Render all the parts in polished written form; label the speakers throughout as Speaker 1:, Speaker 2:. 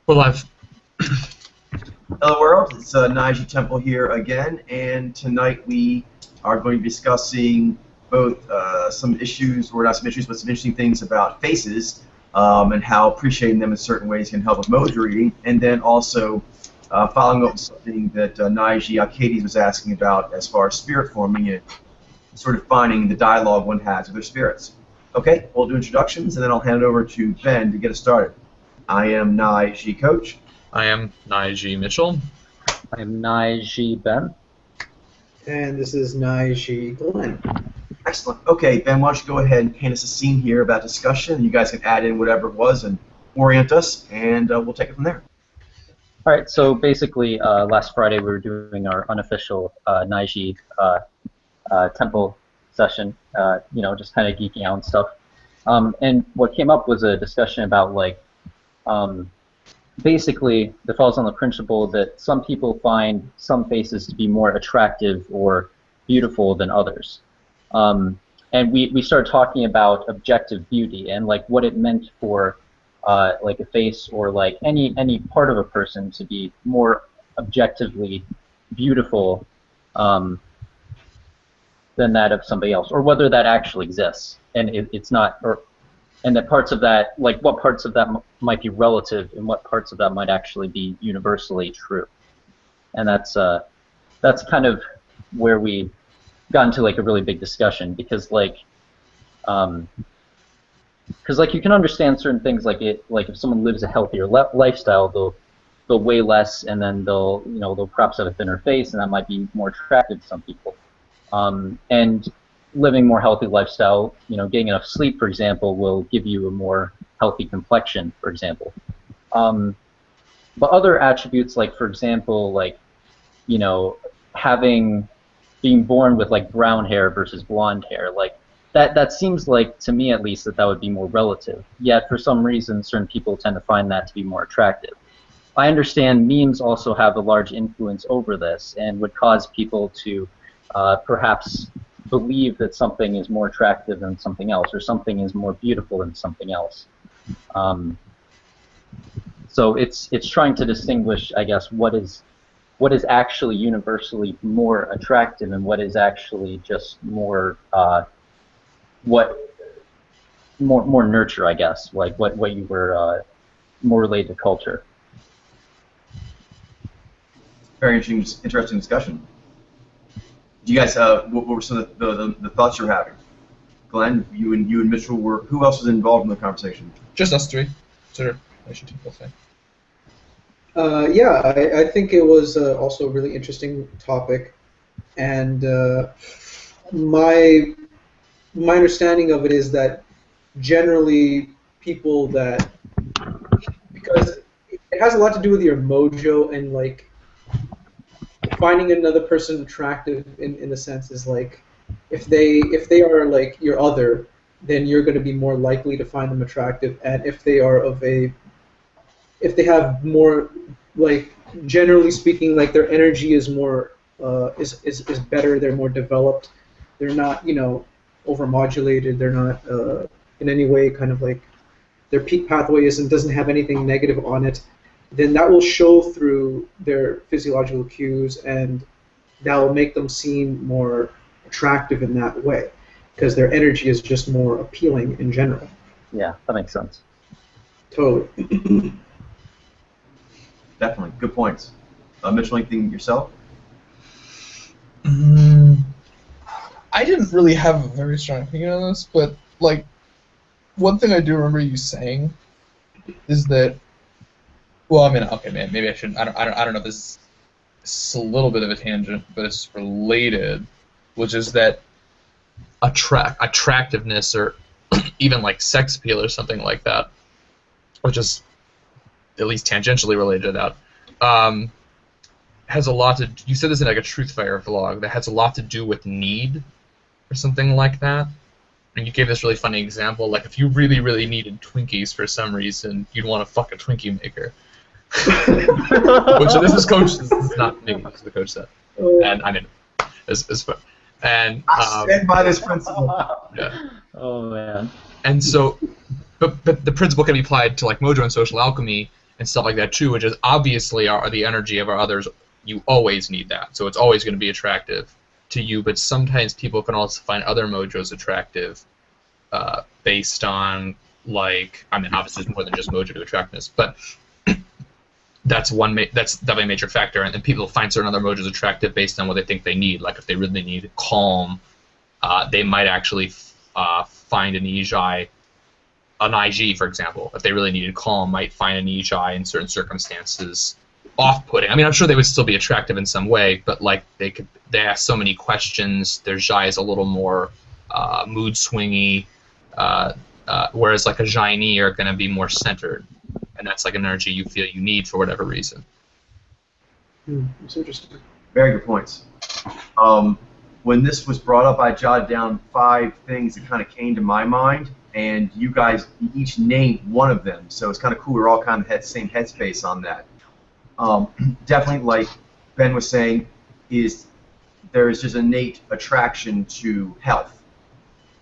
Speaker 1: We're live.
Speaker 2: Hello world, it's Nige Temple here again, and tonight we are going to be discussing both some issues, or not some issues, but some interesting things about faces and how appreciating them in certain ways can help with mojo reading, and then also following up with something that Nige Arcades was asking about as far as spirit forming and sort of finding the dialogue one has with their spirits. Okay, we'll do introductions, and then I'll hand it over to Ben to get us started. I am Nige Coach.
Speaker 1: I am Nige Mitchell.
Speaker 3: I'm Nige Ben.
Speaker 4: And this is Nige Glenn.
Speaker 2: Excellent. Okay, Ben, why don't you go ahead and paint us a scene here about discussion. You guys can add in whatever it was and orient us, and we'll take it from there.
Speaker 3: All right, so basically last Friday we were doing our unofficial Nige Temple session, just kind of geeking out and stuff. And what came up was a discussion about, like, basically, it falls on the principle that some people find some faces to be more attractive or beautiful than others. And we started talking about objective beauty and, like, what it meant for like a face or like any part of a person to be more objectively beautiful than that of somebody else, or whether that actually exists. And it's not, and that parts of that, like what parts of that might be relative and what parts of that might actually be universally true. And that's kind of where we got into, like, a really big discussion, because like you can understand certain things, like if someone lives a healthier lifestyle, they'll weigh less, and then they'll perhaps have a thinner face, and that might be more attractive to some people. And living more healthy lifestyle, getting enough sleep, for example, will give you a more healthy complexion, for example. But other attributes, like, for example, like, being born with, like, brown hair versus blonde hair, like, that seems like, to me at least, that would be more relative. Yet, for some reason, certain people tend to find that to be more attractive. I understand memes also have a large influence over this and would cause people to perhaps believe that something is more attractive than something else, or something is more beautiful than something else. So it's trying to distinguish, I guess, what is actually universally more attractive and what is actually just more more nurture, I guess, like what you were more related to culture.
Speaker 2: Very interesting discussion. Do you guys, what were some of the thoughts you were having? Glenn, you and Mitchell were. Who else was involved in the conversation?
Speaker 1: Just us three. Sure. I should take that.
Speaker 4: Yeah, I think it was also a really interesting topic, and my understanding of it is that generally people that, because it has a lot to do with your mojo, and like finding another person attractive in a sense is like, if they are like your other, then you're going to be more likely to find them attractive, and if they have more, like, generally speaking, like, their energy is more is better, they're more developed, they're not overmodulated, they're not in any way kind of like their peak pathway doesn't have anything negative on it, then that will show through their physiological cues, and that will make them seem more attractive in that way, because their energy is just more appealing in general.
Speaker 3: Yeah, that makes sense.
Speaker 4: Totally.
Speaker 2: Definitely. Good points. Mitchell, anything yourself?
Speaker 1: I didn't really have a very strong opinion on this, but, like, one thing I do remember you saying is that, well, I mean, okay, man, maybe I shouldn't. I don't know if this is a little bit of a tangent, but it's related, which is that attractiveness, or even like sex appeal or something like that, which is at least tangentially related to that, has a lot to. You said this in like a Truthfire vlog that has a lot to do with need, or something like that. And you gave this really funny example, like if you really, really needed Twinkies for some reason, you'd want to fuck a Twinkie maker. Which this is coach. This is not me. This is the coach said, and I mean, it's fun. And
Speaker 2: I stand by this principle.
Speaker 1: Yeah.
Speaker 3: Oh man.
Speaker 1: And so, but the principle can be applied to like Mojo and social alchemy and stuff like that too, which is obviously are the energy of our others. You always need that, so it's always going to be attractive to you. But sometimes people can also find other Mojos attractive, based on like, I mean, obviously there's more than just Mojo to attractiveness, but that's that's definitely a major factor. And people find certain other Mojos attractive based on what they think they need. Like if they really need calm, they might actually find an Ijai. An IG, for example, if they really needed calm, might find an Ijai in certain circumstances off-putting. I mean, I'm sure they would still be attractive in some way, but like they ask so many questions. Their Jai is a little more mood swingy, whereas like a Jaini are going to be more centered, and that's like an energy you feel you need for whatever reason.
Speaker 4: That's interesting.
Speaker 2: Very good points. When this was brought up, I jotted down 5 things that kind of came to my mind, and you guys each named one of them, so it's kind of cool. We're all kind of had the same headspace on that. Definitely, like Ben was saying, there is just innate attraction to health,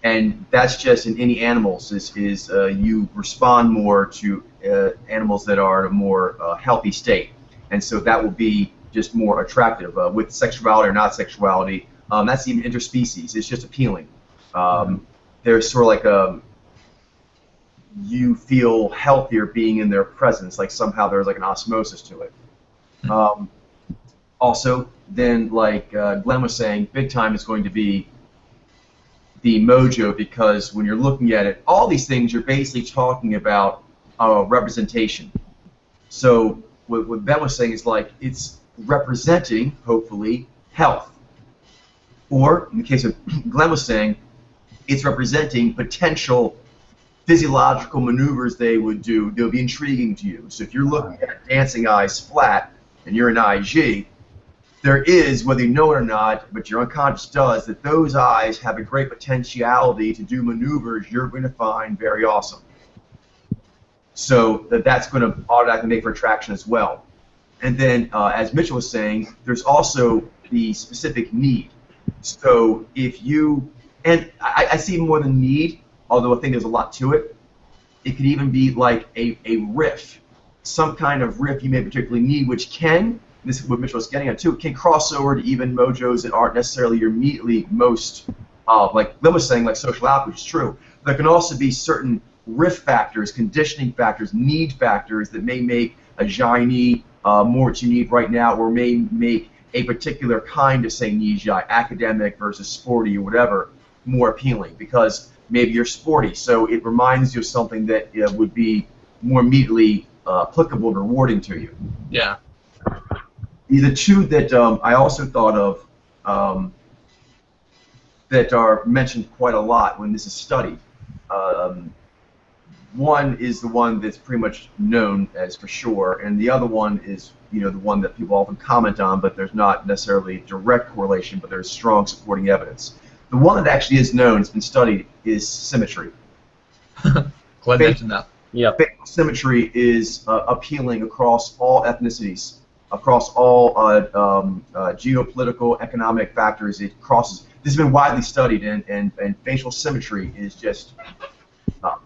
Speaker 2: and that's just in any animals. You respond more to animals that are in a more healthy state, and so that will be just more attractive. With sexuality or not sexuality, that's even interspecies. It's just appealing. There's sort of like you feel healthier being in their presence, like somehow there's like an osmosis to it. Also, then, like Glenn was saying, big time is going to be the Mojo, because when you're looking at it, all these things you're basically talking about representation. So what Ben was saying is like it's representing, hopefully, health. Or, in the case of Glenn was saying, it's representing potential physiological maneuvers they would do. They'll be intriguing to you. So if you're looking at dancing eyes flat and you're an IG, there is, whether you know it or not, but your unconscious does, that those eyes have a great potentiality to do maneuvers you're going to find very awesome. So that's going to automatically make for attraction as well. And then, as Mitchell was saying, there's also the specific need. So if you, and I see more than need, although I think there's a lot to it. It could even be like a riff, some kind of riff you may particularly need, which can, this is what Mitchell was getting at too, can cross over to even Mojos that aren't necessarily your immediately most, like Lynn was saying, like social alchemy, which is true. There can also be certain riff factors, conditioning factors, need factors that may make a Jaini more what you need right now, or may make a particular kind of, say, Nijai, academic versus sporty or whatever, more appealing, because maybe you're sporty, so it reminds you of something that would be more immediately applicable and rewarding to you.
Speaker 1: Yeah.
Speaker 2: The 2 that I also thought of that are mentioned quite a lot when this is studied. One is the one that's pretty much known as for sure, and the other one is, the one that people often comment on, but there's not necessarily direct correlation, but there's strong supporting evidence. The one that actually is known, it's been studied, is symmetry.
Speaker 1: Glenn mentioned that.
Speaker 3: Yep.
Speaker 2: Facial symmetry is appealing across all ethnicities, across all geopolitical, economic factors. It crosses. This has been widely studied, and facial symmetry is just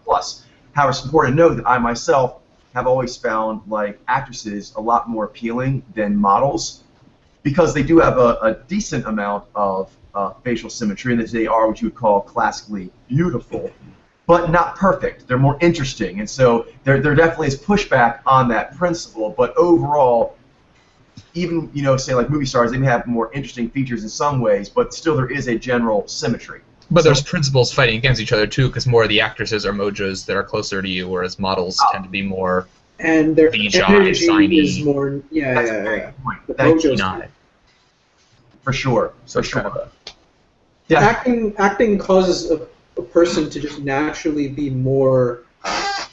Speaker 2: plus. However, it's important to know that I myself have always found like actresses a lot more appealing than models, because they do have a decent amount of facial symmetry, and that they are what you would call classically beautiful, but not perfect. They're more interesting, and so there definitely is pushback on that principle. But overall, even say like movie stars, they may have more interesting features in some ways, but still there is a general symmetry.
Speaker 1: But there's principles fighting against each other too, because more of the actresses are Mojos that are closer to you, whereas models tend to be more.
Speaker 4: And their
Speaker 1: Vijay,
Speaker 4: energy
Speaker 1: Zaini.
Speaker 4: is more,
Speaker 2: That's a
Speaker 4: yeah.
Speaker 2: great point.
Speaker 4: The
Speaker 2: Thank you.
Speaker 4: Mojos.
Speaker 2: For sure.
Speaker 1: So
Speaker 2: For sure.
Speaker 1: yeah.
Speaker 4: Acting causes a person to just naturally be more.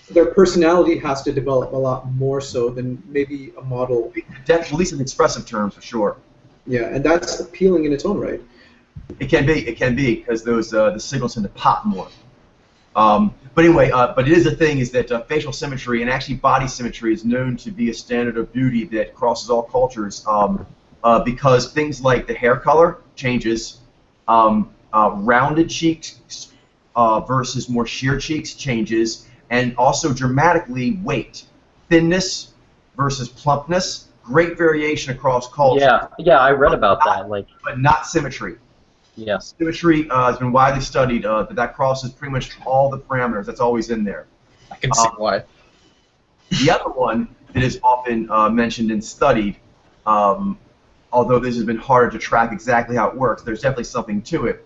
Speaker 4: Their personality has to develop a lot more so than maybe a model.
Speaker 2: At least in expressive terms, for sure.
Speaker 4: Yeah, and that's appealing in its own right.
Speaker 2: It can be, because those the signals tend to pop more. But anyway, but it is a thing, is that facial symmetry and actually body symmetry is known to be a standard of beauty that crosses all cultures, because things like the hair color changes, rounded cheeks versus more sheer cheeks changes, and also dramatically weight, thinness versus plumpness. Great variation across culture.
Speaker 3: Yeah, I read about that. Like,
Speaker 2: but not symmetry.
Speaker 3: yes.
Speaker 2: Symmetry has been widely studied. That crosses pretty much all the parameters. That's always in there.
Speaker 1: I can see why.
Speaker 2: The other one that is often mentioned and studied, although this has been harder to track exactly how it works, there's definitely something to it,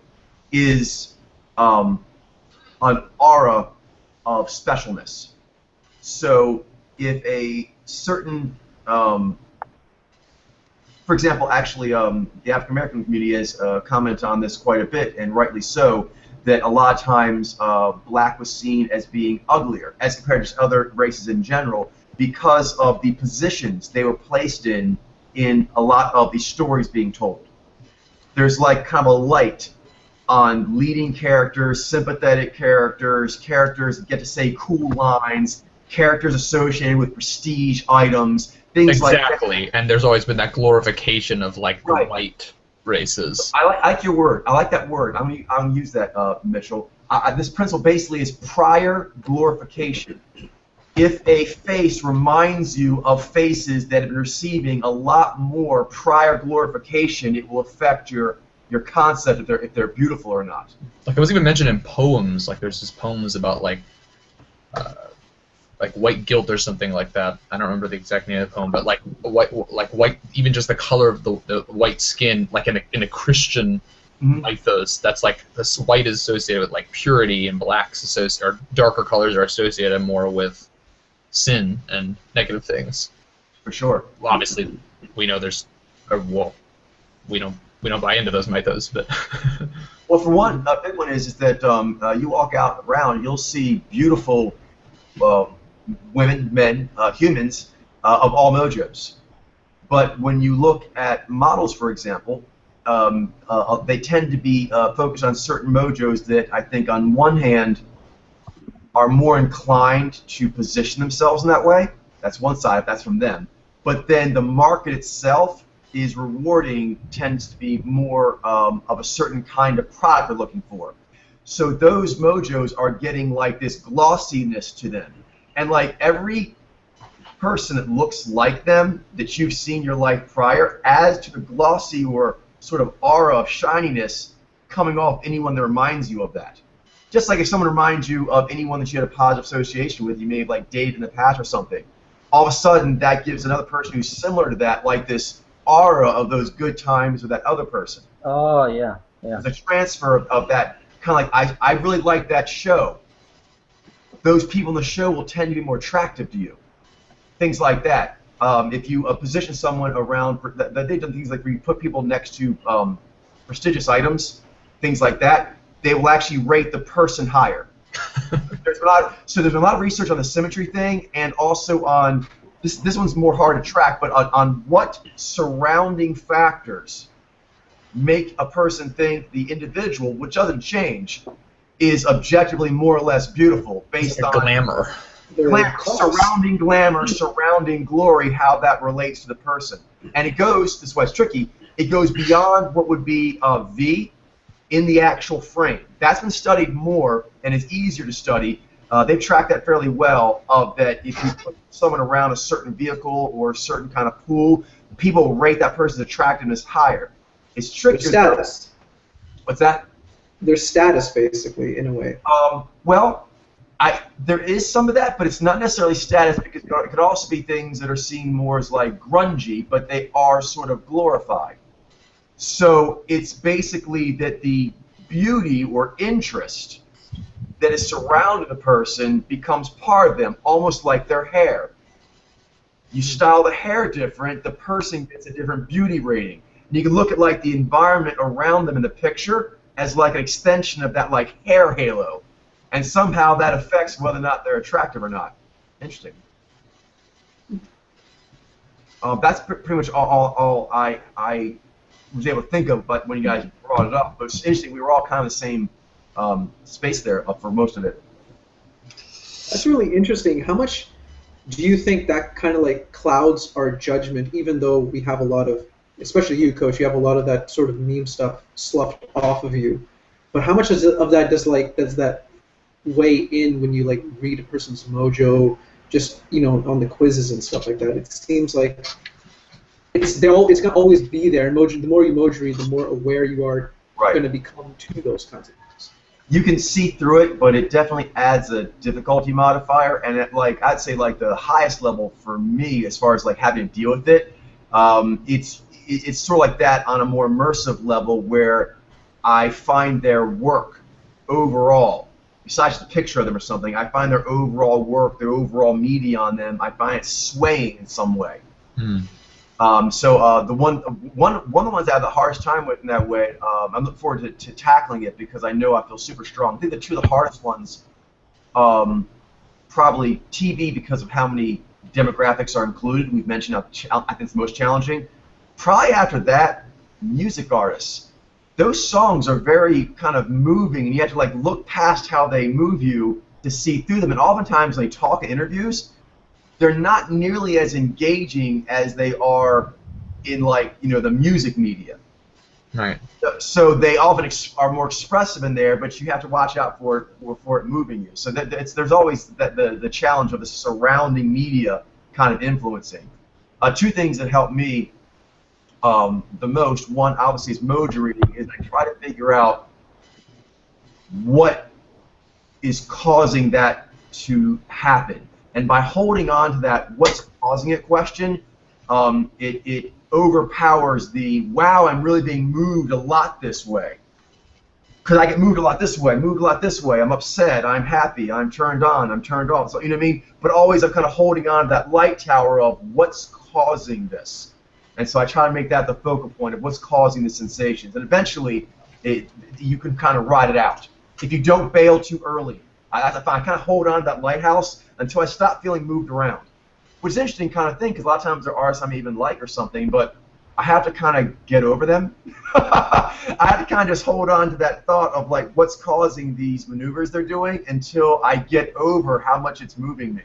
Speaker 2: is an aura of specialness. So if a certain for example, actually, the African American community has commented on this quite a bit, and rightly so, that a lot of times black was seen as being uglier as compared to other races in general because of the positions they were placed in a lot of the stories being told. There's like kind of a light on leading characters, sympathetic characters, characters that get to say cool lines, characters associated with prestige items, things like that.
Speaker 1: Exactly, and there's always been that glorification of like the
Speaker 2: Right.
Speaker 1: white races.
Speaker 2: I like your word. I like that word. I'm gonna use that, Mitchell. This principle basically is prior glorification. If a face reminds you of faces that have been receiving a lot more prior glorification, it will affect your concept if they're beautiful or not.
Speaker 1: Like it was even mentioned in poems. Like there's just poems about like white guilt or something like that. I don't remember the exact name of the poem, but like white, even just the color of the white skin, like in a Christian mythos, that's like this white is associated with like purity, and blacks or darker colors are associated more with sin and negative things.
Speaker 2: For sure.
Speaker 1: Well, obviously, we know we don't buy into those mythos, but
Speaker 2: Well, for one, a big one is that you walk out around, you'll see beautiful women, men, humans of all mojos. But when you look at models, for example, they tend to be focused on certain mojos that I think on one hand are more inclined to position themselves in that way. That's one side, that's from them. But then the market itself is rewarding, tends to be more of a certain kind of product they're looking for. So those mojos are getting like this glossiness to them. And like every person that looks like them that you've seen your life prior adds to the glossy or sort of aura of shininess coming off anyone that reminds you of that. Just like if someone reminds you of anyone that you had a positive association with, you may have like dated in the past or something, all of a sudden that gives another person who's similar to that like this aura of those good times with that other person.
Speaker 3: Oh, yeah.
Speaker 2: There's a transfer of that kind of like, I really like that show. Those people in the show will tend to be more attractive to you. Things like that. If you position someone around, they've done things like where you put people next to prestigious items, things like that, they will actually rate the person higher. There's been a lot of research on the symmetry thing, and also on, this one's more hard to track, but on what surrounding factors make a person think the individual, which doesn't change, is objectively more or less beautiful based on
Speaker 1: glamour.
Speaker 2: surrounding glamour, surrounding glory, how that relates to the person. And it goes, this is why it's tricky, it goes beyond what would be a V in the actual frame. That's been studied more, and it's easier to study. They've tracked that fairly well, that if you put someone around a certain vehicle or a certain kind of pool, people rate that person's attractiveness higher. It's trickier.
Speaker 4: Their status.
Speaker 2: What's that?
Speaker 4: Their status, basically, in a way.
Speaker 2: Well, there is some of that, but it's not necessarily status, because it could also be things that are seen more as like grungy, but they are sort of glorified. So it's basically that the beauty or interest that is surrounding the person becomes part of them, almost like their hair. You style the hair different, the person gets a different beauty rating. And you can look at like the environment around them in the picture as like an extension of that like hair halo, and somehow that affects whether or not they're attractive or not. Interesting. That's pretty much all I was able to think of, but when you guys brought it up, but it's interesting. We were all kind of the same space there for most of it.
Speaker 4: That's really interesting. How much do you think that kind of like clouds our judgment, even though we have a lot of, especially you, Coach, you have a lot of that sort of meme stuff sloughed off of you, but how much of that does that weigh in when you like read a person's mojo, just on the quizzes and stuff like that. It seems like it's gonna always be there. Emoji, the more you emoji read, the more aware you are going to become to those kinds of things.
Speaker 2: You can see through it, but it definitely adds a difficulty modifier, and I'd say like the highest level for me as far as like having to deal with it, it's sort of like that on a more immersive level where I find their work overall, besides the picture of them or something, I find their overall work, their overall media on them, I find it swaying in some way. So the one of the ones I have the hardest time with in that way, I'm looking forward to tackling it because I know I feel super strong. I think the two of the hardest ones, probably TV because of how many demographics are included. We've mentioned I think it's the most challenging. Probably after that, music artists. Those songs are very kind of moving, and you have to like look past how they move you to see through them. And oftentimes when they talk in interviews, they're not nearly as engaging as they are in like the music media.
Speaker 1: Right.
Speaker 2: So they often are more expressive in there, but you have to watch out for it moving you. So there's always the challenge of the surrounding media kind of influencing. Two things that help me the most. One, obviously, is mojo reading. Is I try to figure out what is causing that to happen. And by holding on to that what's causing it question, it overpowers the, wow, I'm really being moved a lot this way. Because I get moved a lot this way, moved a lot this way, I'm upset, I'm happy, I'm turned on, I'm turned off. So, you know what I mean? But always I'm kind of holding on to that light tower of what's causing this. And so I try to make that the focal point of what's causing the sensations. And eventually, you can kind of ride it out. If you don't bail too early, I kind of hold on to that lighthouse until I stop feeling moved around. Which is an interesting kind of thing, because a lot of times there are artists I may even like or something, but I have to kind of get over them. I have to kind of just hold on to that thought of like what's causing these maneuvers they're doing until I get over how much it's moving me.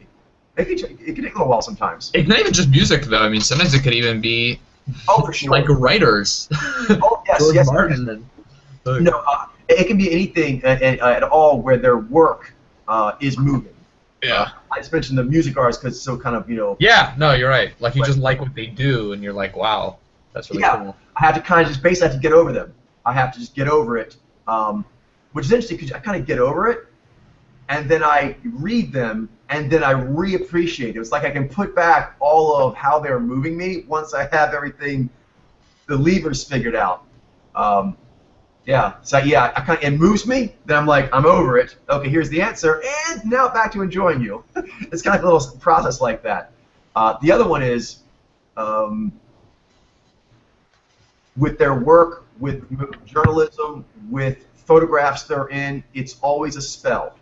Speaker 2: It can take a little while sometimes.
Speaker 1: It's not even just music, though. I mean, sometimes it could even be
Speaker 2: for sure.
Speaker 1: like writers.
Speaker 2: Oh, yes,
Speaker 1: George
Speaker 2: yes.
Speaker 1: Martin.
Speaker 2: No, it can be anything at all where their work is moving.
Speaker 1: Yeah.
Speaker 2: I just mentioned the music artists because it's so kind of,
Speaker 1: Yeah, no, you're right. Like, you just like what they do, and you're like, wow, that's really cool.
Speaker 2: I have to kind of just basically have to get over them. I have to just get over it, which is interesting because I kind of get over it, and then I read them, and then I reappreciate it. It's like I can put back all of how they're moving me once I have everything, the levers figured out. Yeah, so yeah, it moves me, then I'm like, I'm over it. Okay, here's the answer, and now back to enjoying you. It's kind of a little process like that. The other one is, with their work, with journalism, with photographs they're in, it's always a spell.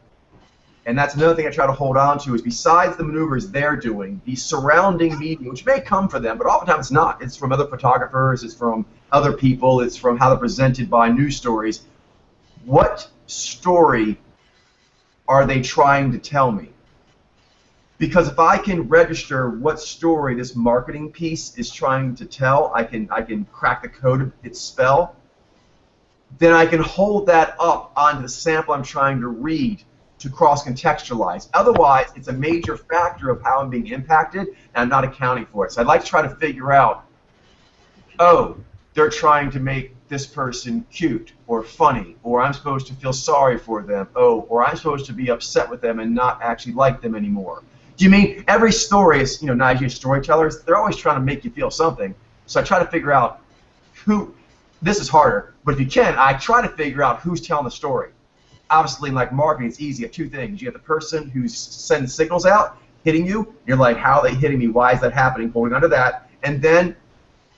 Speaker 2: And that's another thing I try to hold on to is besides the maneuvers they're doing, the surrounding media, which may come from them, but oftentimes it's not. It's from other photographers, it's from other people, it's from how they're presented by news stories. What story are they trying to tell me? Because if I can register what story this marketing piece is trying to tell, I can crack the code of its spell, then I can hold that up onto the sample I'm trying to read to cross-contextualize. Otherwise, it's a major factor of how I'm being impacted, and I'm not accounting for it. So I'd like to try to figure out, oh, they're trying to make this person cute or funny, or I'm supposed to feel sorry for them, oh, or I'm supposed to be upset with them and not actually like them anymore. Do you mean every story is, Nigerian storytellers, they're always trying to make you feel something. So I try to figure out who, this is harder, but if you can, I try to figure out who's telling the story. Obviously, in like marketing, it's easy. You have two things. You have the person who's sending signals out, hitting you. You're like, how are they hitting me? Why is that happening? Holding onto that. And then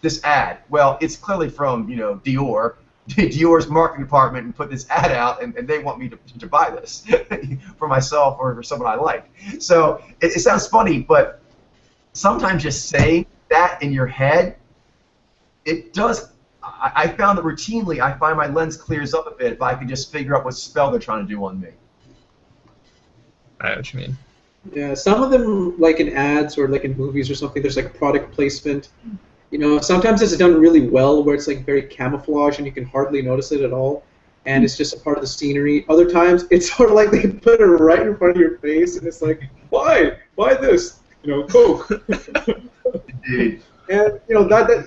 Speaker 2: this ad. Well, it's clearly from, Dior. Dior's marketing department and put this ad out, and they want me to buy this for myself or for someone I like. So it sounds funny, but sometimes just saying that in your head, it does. I found that routinely I find my lens clears up a bit if I can just figure out what spell they're trying to do on me.
Speaker 1: I know what you mean.
Speaker 4: Yeah, some of them, like in ads or like in movies or something, there's like product placement. Sometimes it's done really well where it's like very camouflage and you can hardly notice it at all. and it's just a part of the scenery. Other times, it's sort of like they put it right in front of your face, and it's like, why? Why this? Coke.
Speaker 2: Indeed.
Speaker 4: And that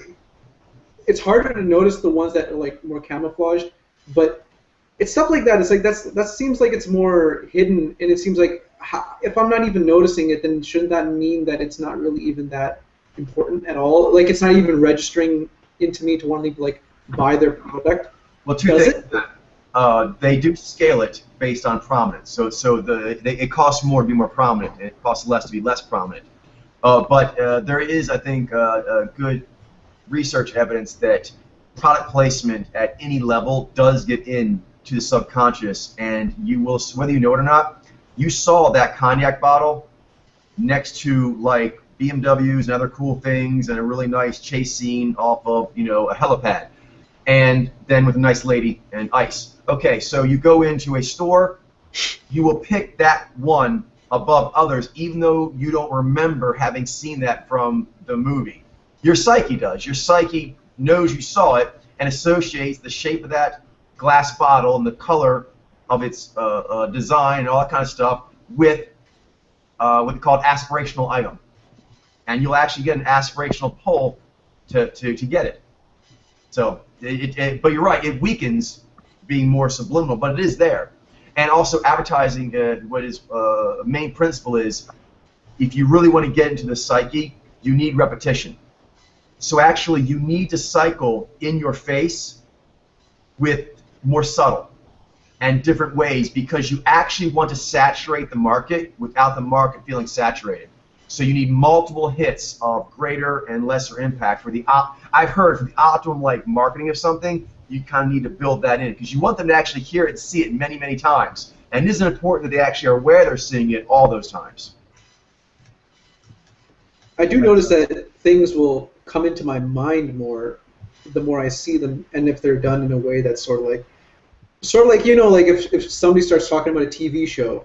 Speaker 4: it's harder to notice the ones that are like more camouflaged, but it's stuff like that. It's like that seems like it's more hidden, and it seems like if I'm not even noticing it, then shouldn't that mean that it's not really even that important at all? Like it's not even registering into me to want to like buy their product.
Speaker 2: Well, two things. They do scale it based on prominence. So it costs more to be more prominent, and it costs less to be less prominent. But there is, I think, good research evidence that product placement at any level does get into the subconscious, and you will, whether you know it or not, you saw that cognac bottle next to like BMWs and other cool things, and a really nice chase scene off of a helipad, and then with a nice lady and ice. Okay, so you go into a store, you will pick that one above others, even though you don't remember having seen that from the movie. Your psyche does. Your psyche knows you saw it and associates the shape of that glass bottle and the color of its design and all that kind of stuff with what they call aspirational item. And you'll actually get an aspirational pull to get it. So, but you're right, it weakens being more subliminal, but it is there. And also advertising, what is a main principle is, if you really want to get into the psyche, you need repetition. So actually, you need to cycle in your face with more subtle and different ways, because you actually want to saturate the market without the market feeling saturated. So you need multiple hits of greater and lesser impact for the. I've heard for the optimum marketing of something, you kind of need to build that in, because you want them to actually hear it and see it many, many times. And it isn't important that they actually are aware they're seeing it all those times.
Speaker 4: I do notice that things will come into my mind more the more I see them, and if they're done in a way that's sort of like if somebody starts talking about a TV show,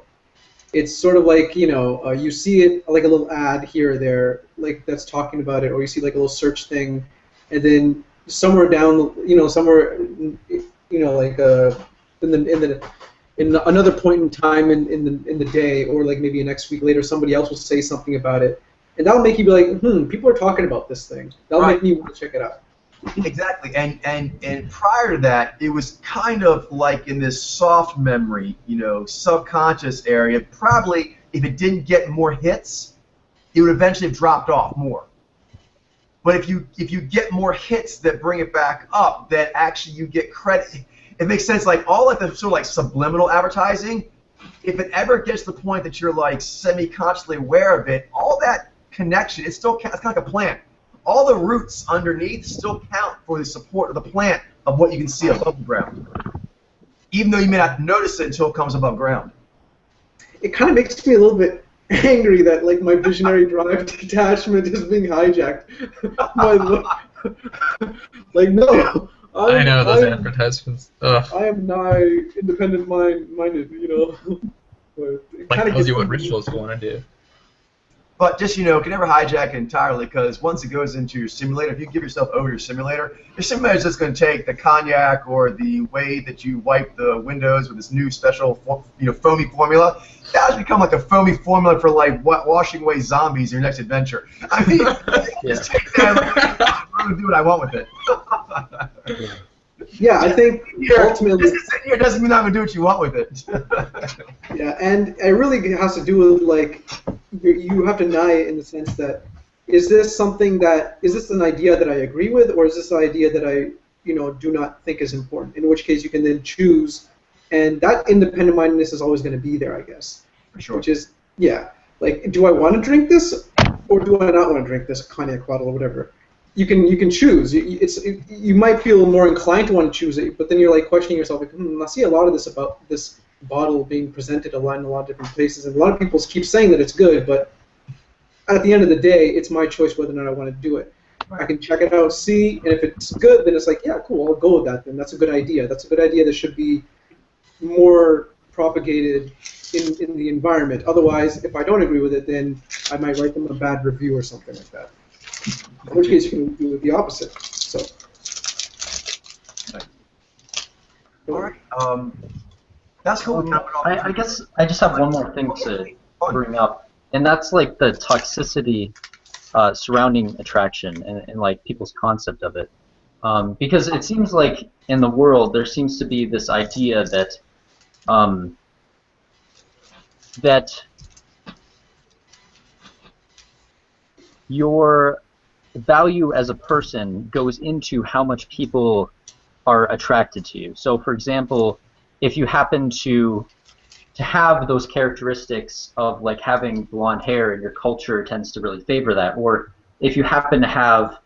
Speaker 4: it's sort of like you see it like a little ad here or there that's talking about it, or you see like a little search thing, and then somewhere down somewhere in another point in time in the day, or like maybe next week later, somebody else will say something about it, and that'll make you be like, people are talking about this thing. That'll make me want to check it out.
Speaker 2: Exactly, and prior to that, it was kind of like in this soft memory, subconscious area. Probably, if it didn't get more hits, it would eventually have dropped off more. But if you get more hits that bring it back up, then actually you get credit. It makes sense. Like all the sort of like subliminal advertising, if it ever gets to the point that you're like semi-consciously aware of it, all that connection, it's kind of like a plant. All the roots underneath still count for the support of the plant of what you can see above the ground, even though you may not notice it until it comes above ground.
Speaker 4: It kind of makes me a little bit angry that my visionary drive detachment is being hijacked. No.
Speaker 1: I know those advertisements. Ugh.
Speaker 4: I am not independent minded,
Speaker 1: It tells you what rituals you want to do.
Speaker 2: But just, it can never hijack it entirely, because once it goes into your simulator, if you give yourself over your simulator is just going to take the cognac or the way that you wipe the windows with this new special, foamy formula. That has become like a foamy formula for washing away zombies in your next adventure. I mean, just take that. I'm going to do what I want with it.
Speaker 4: Yeah, I think ultimately
Speaker 2: it doesn't mean I'm going to do what you want with it.
Speaker 4: Yeah, and it really has to do with you have to deny it in the sense that is this an idea that I agree with, or is this an idea that I do not think is important? In which case you can then choose, and that independent mindedness is always going to be there, I guess.
Speaker 2: For sure.
Speaker 4: Which is do I want to drink this, or do I not want to drink this cognac bottle or whatever? You can choose. You might feel more inclined to want to choose it, but then you're questioning yourself. I see a lot of this about this bottle being presented a lot in a lot of different places, and a lot of people keep saying that it's good, but at the end of the day, it's my choice whether or not I want to do it. I can check it out, see, and if it's good, then it's yeah, cool, I'll go with that. Then that's a good idea. That's a good idea that should be more propagated in the environment. Otherwise, if I don't agree with it, then I might write them a bad review or something like that. In which case, you can do the opposite. So.
Speaker 2: All right. That's cool. We kind of went off
Speaker 3: I guess I just have one more thing to bring up, and that's like the toxicity surrounding attraction and like people's concept of it. Because it seems like in the world there seems to be this idea that that your value as a person goes into how much people are attracted to you. So, for example, if you happen to have those characteristics of like having blonde hair and your culture tends to really favor that, or if you happen to have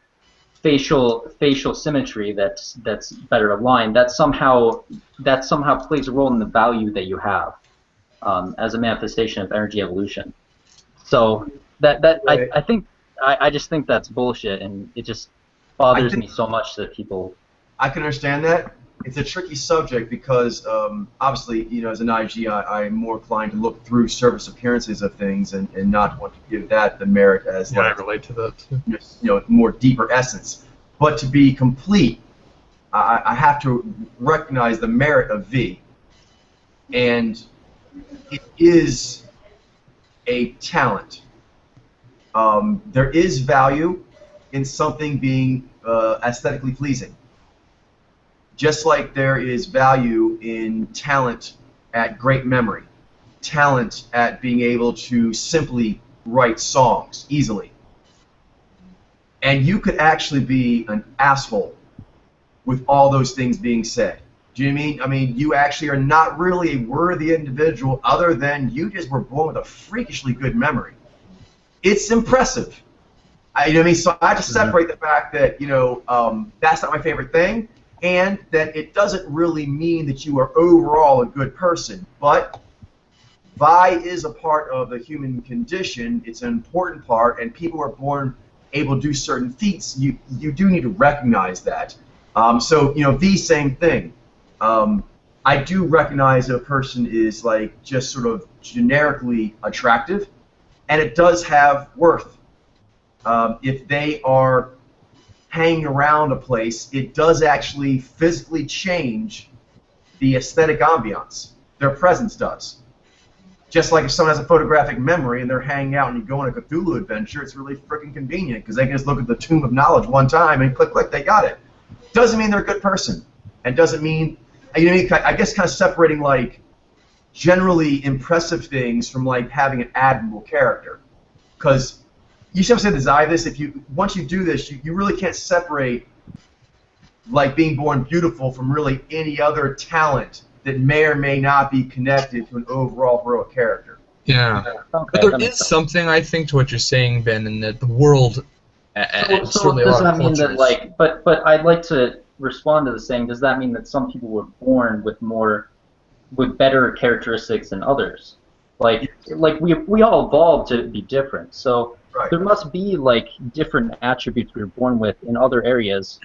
Speaker 3: facial symmetry that's better aligned, that somehow plays a role in the value that you have as a manifestation of energy evolution. So
Speaker 2: Right.
Speaker 3: I just think that's bullshit, and it just bothers me so much that people.
Speaker 2: I can understand that. It's a tricky subject because obviously, as an IG, I'm more inclined to look through surface appearances of things and not want to give that the merit as
Speaker 1: Yeah, I relate to that too.
Speaker 2: more deeper essence. But to be complete, I have to recognize the merit of V, and it is a talent. There is value in something being aesthetically pleasing. Just like there is value in talent at great memory, talent at being able to simply write songs easily. And you could actually be an asshole with all those things being said. Do you know what I mean? I mean, you actually are not really a worthy individual other than you just were born with a freakishly good memory. It's impressive. You know what I mean? So I just separate the fact that, that's not my favorite thing, and that it doesn't really mean that you are overall a good person. But Vi is a part of the human condition. It's an important part, and people are born able to do certain feats. You do need to recognize that. So, the same thing. I do recognize that a person is like just sort of generically attractive, and it does have worth. If they are hanging around a place, it does actually physically change the aesthetic ambiance. Their presence does. Just like if someone has a photographic memory and they're hanging out and you go on a Cthulhu adventure, it's really freaking convenient because they can just look at the Tomb of Knowledge one time and click, click, they got it. Doesn't mean they're a good person, and doesn't mean, I guess kind of separating like generally impressive things from like having an admirable character. Because you should have said this, once you do this, you really can't separate like being born beautiful from really any other talent that may or may not be connected to an overall heroic character.
Speaker 1: Yeah.
Speaker 3: Okay,
Speaker 1: But there
Speaker 3: that makes
Speaker 1: is
Speaker 3: sense.
Speaker 1: something, I think, to what you're saying, Ben, in that the world, and
Speaker 3: So
Speaker 1: certainly a
Speaker 3: does
Speaker 1: lot
Speaker 3: that
Speaker 1: of
Speaker 3: mean
Speaker 1: cultures.
Speaker 3: that like, but I'd like to respond to the saying, does that mean that some people were born with better characteristics than others? Like we all evolved to be different. So
Speaker 2: Right.
Speaker 3: there must be like different attributes we were born with in other areas,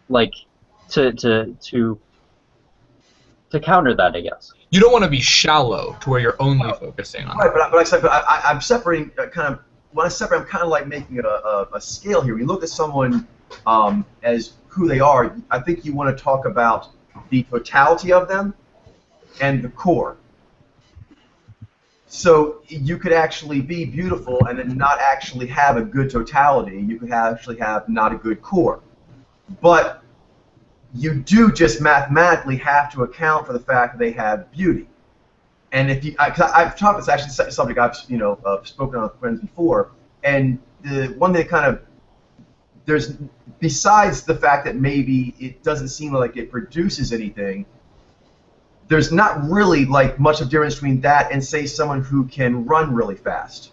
Speaker 3: like to counter that, I guess.
Speaker 1: You don't want to be shallow to where you're only focusing on.
Speaker 2: Right, but I'm separating kind of. When I separate, I'm kind of like making a scale here. When you look at someone as who they are, I think you want to talk about the totality of them and the core. So you could actually be beautiful and then not actually have a good totality. You could actually have not a good core. But you do just mathematically have to account for the fact that they have beauty. And if you, I've talked, it's actually a subject I've spoken on with friends before, and the one that kind of there's besides the fact that maybe it doesn't seem like it produces anything, there's not really like much of a difference between that and say someone who can run really fast.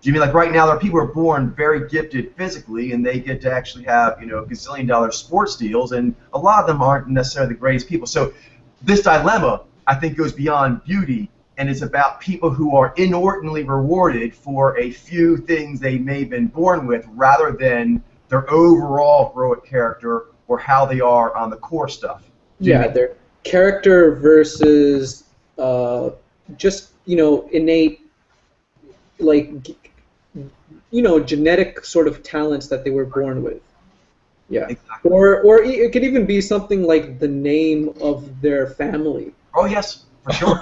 Speaker 2: Do you mean like right now there are people who are born very gifted physically and they get to actually have gazillion-dollar sports deals, and a lot of them aren't necessarily the greatest people. So this dilemma, I think, goes beyond beauty and is about people who are inordinately rewarded for a few things they may have been born with rather than their overall heroic character or how they are on the core stuff.
Speaker 4: Yeah, their character versus just innate, like genetic sort of talents that they were born with. Yeah.
Speaker 2: Exactly.
Speaker 4: Or it could even be something like the name of their family.
Speaker 2: Oh yes, for sure.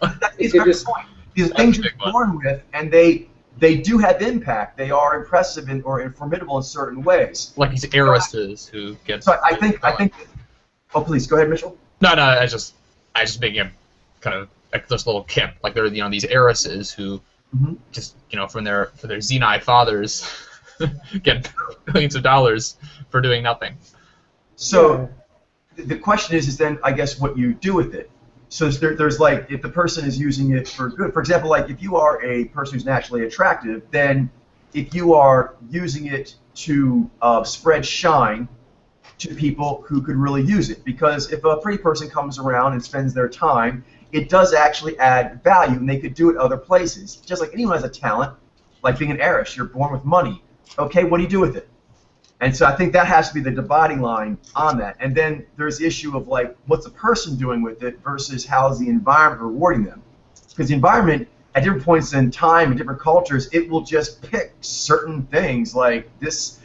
Speaker 2: That's
Speaker 4: It
Speaker 2: a
Speaker 4: could
Speaker 2: very
Speaker 4: just
Speaker 2: point. These
Speaker 1: That's
Speaker 2: things
Speaker 1: a
Speaker 2: you're
Speaker 1: big one.
Speaker 2: born with, and they do have impact. They are impressive or formidable in certain ways.
Speaker 1: Like these heiresses who get.
Speaker 2: So I think. Oh, please go ahead, Mitchell.
Speaker 1: No, I just making a kind of like this little kip. Like there are these heiresses who
Speaker 2: Mhm.
Speaker 1: just from their Xeni fathers get billions of dollars for doing nothing.
Speaker 2: So the question is then I guess what you do with it. So there's like if the person is using it for good. For example, like if you are a person who's naturally attractive, then if you are using it to spread shine to people who could really use it, because if a pretty person comes around and spends their time, it does actually add value, and they could do it other places. Just like anyone has a talent, like being an heiress, you're born with money. Okay, what do you do with it? And so I think that has to be the dividing line on that. And then there's the issue of like, what's the person doing with it versus how's the environment rewarding them? Because the environment, at different points in time, in different cultures, it will just pick certain things like this.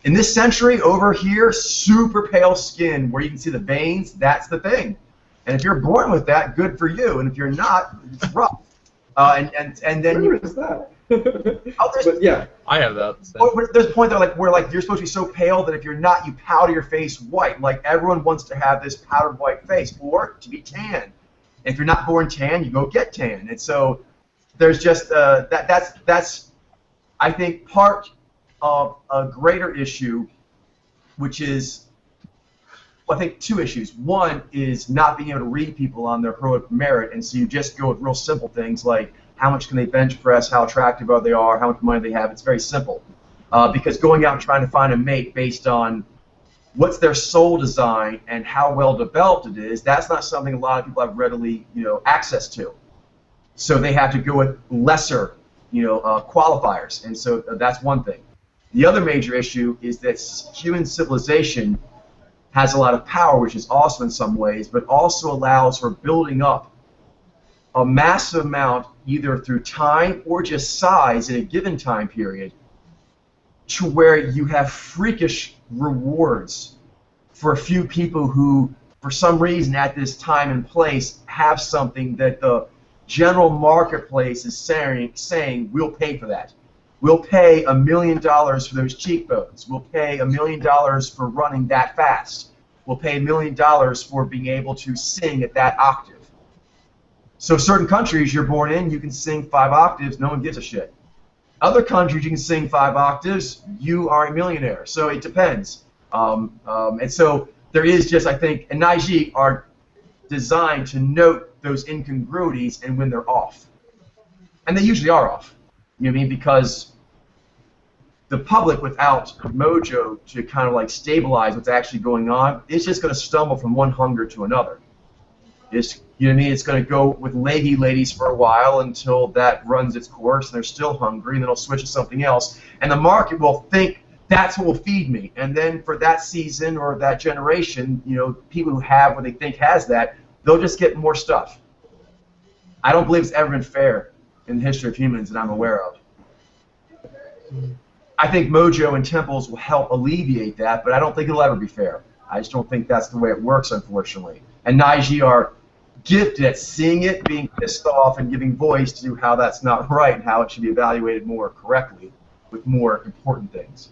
Speaker 2: In this century, over here, super pale skin where you can see the veins, that's the thing. And if you're born with that, good for you. And if you're not, it's rough. And then
Speaker 4: where is that? But yeah.
Speaker 1: I have that.
Speaker 2: There's a point there where you're supposed to be so pale that if you're not, you powder your face white. Like everyone wants to have this powdered white face, or to be tan. And if you're not born tan, you go get tan. And so there's just that's I think part of a greater issue, which is, well, I think two issues. One is not being able to read people on their heroic merit, and so you just go with real simple things like how much can they bench press, how attractive are they are, how much money they have. It's very simple. Because going out and trying to find a mate based on what's their soul design and how well developed it is, that's not something a lot of people have readily access to. So they have to go with lesser qualifiers, and so that's one thing. The other major issue is that human civilization has a lot of power, which is awesome in some ways, but also allows for building up a massive amount, either through time or just size in a given time period, to where you have freakish rewards for a few people who, for some reason at this time and place, have something that the general marketplace is saying we'll pay for that. We'll pay $1 million for those cheekbones. We'll pay $1 million for running that fast. We'll pay $1 million for being able to sing at that octave. So certain countries you're born in, you can sing 5 octaves, no one gives a shit. Other countries you can sing 5 octaves, you are a millionaire. So it depends. And so there is just, I think, and Naiji are designed to note those incongruities and when they're off. And they usually are off. You know what I mean? Because the public, without mojo to kind of like stabilize what's actually going on, it's just going to stumble from one hunger to another. It's, you know what I mean? It's going to go with leggy ladies for a while until that runs its course and they're still hungry, and then it'll switch to something else. And the market will think that's what will feed me. And then for that season or that generation, people who have what they think has that, they'll just get more stuff. I don't believe it's ever been fair in the history of humans that I'm aware of. I think mojo and temples will help alleviate that, but I don't think it'll ever be fair. I just don't think that's the way it works, unfortunately. And Naiji are gifted at seeing it, being pissed off, and giving voice to how that's not right and how it should be evaluated more correctly with more important things.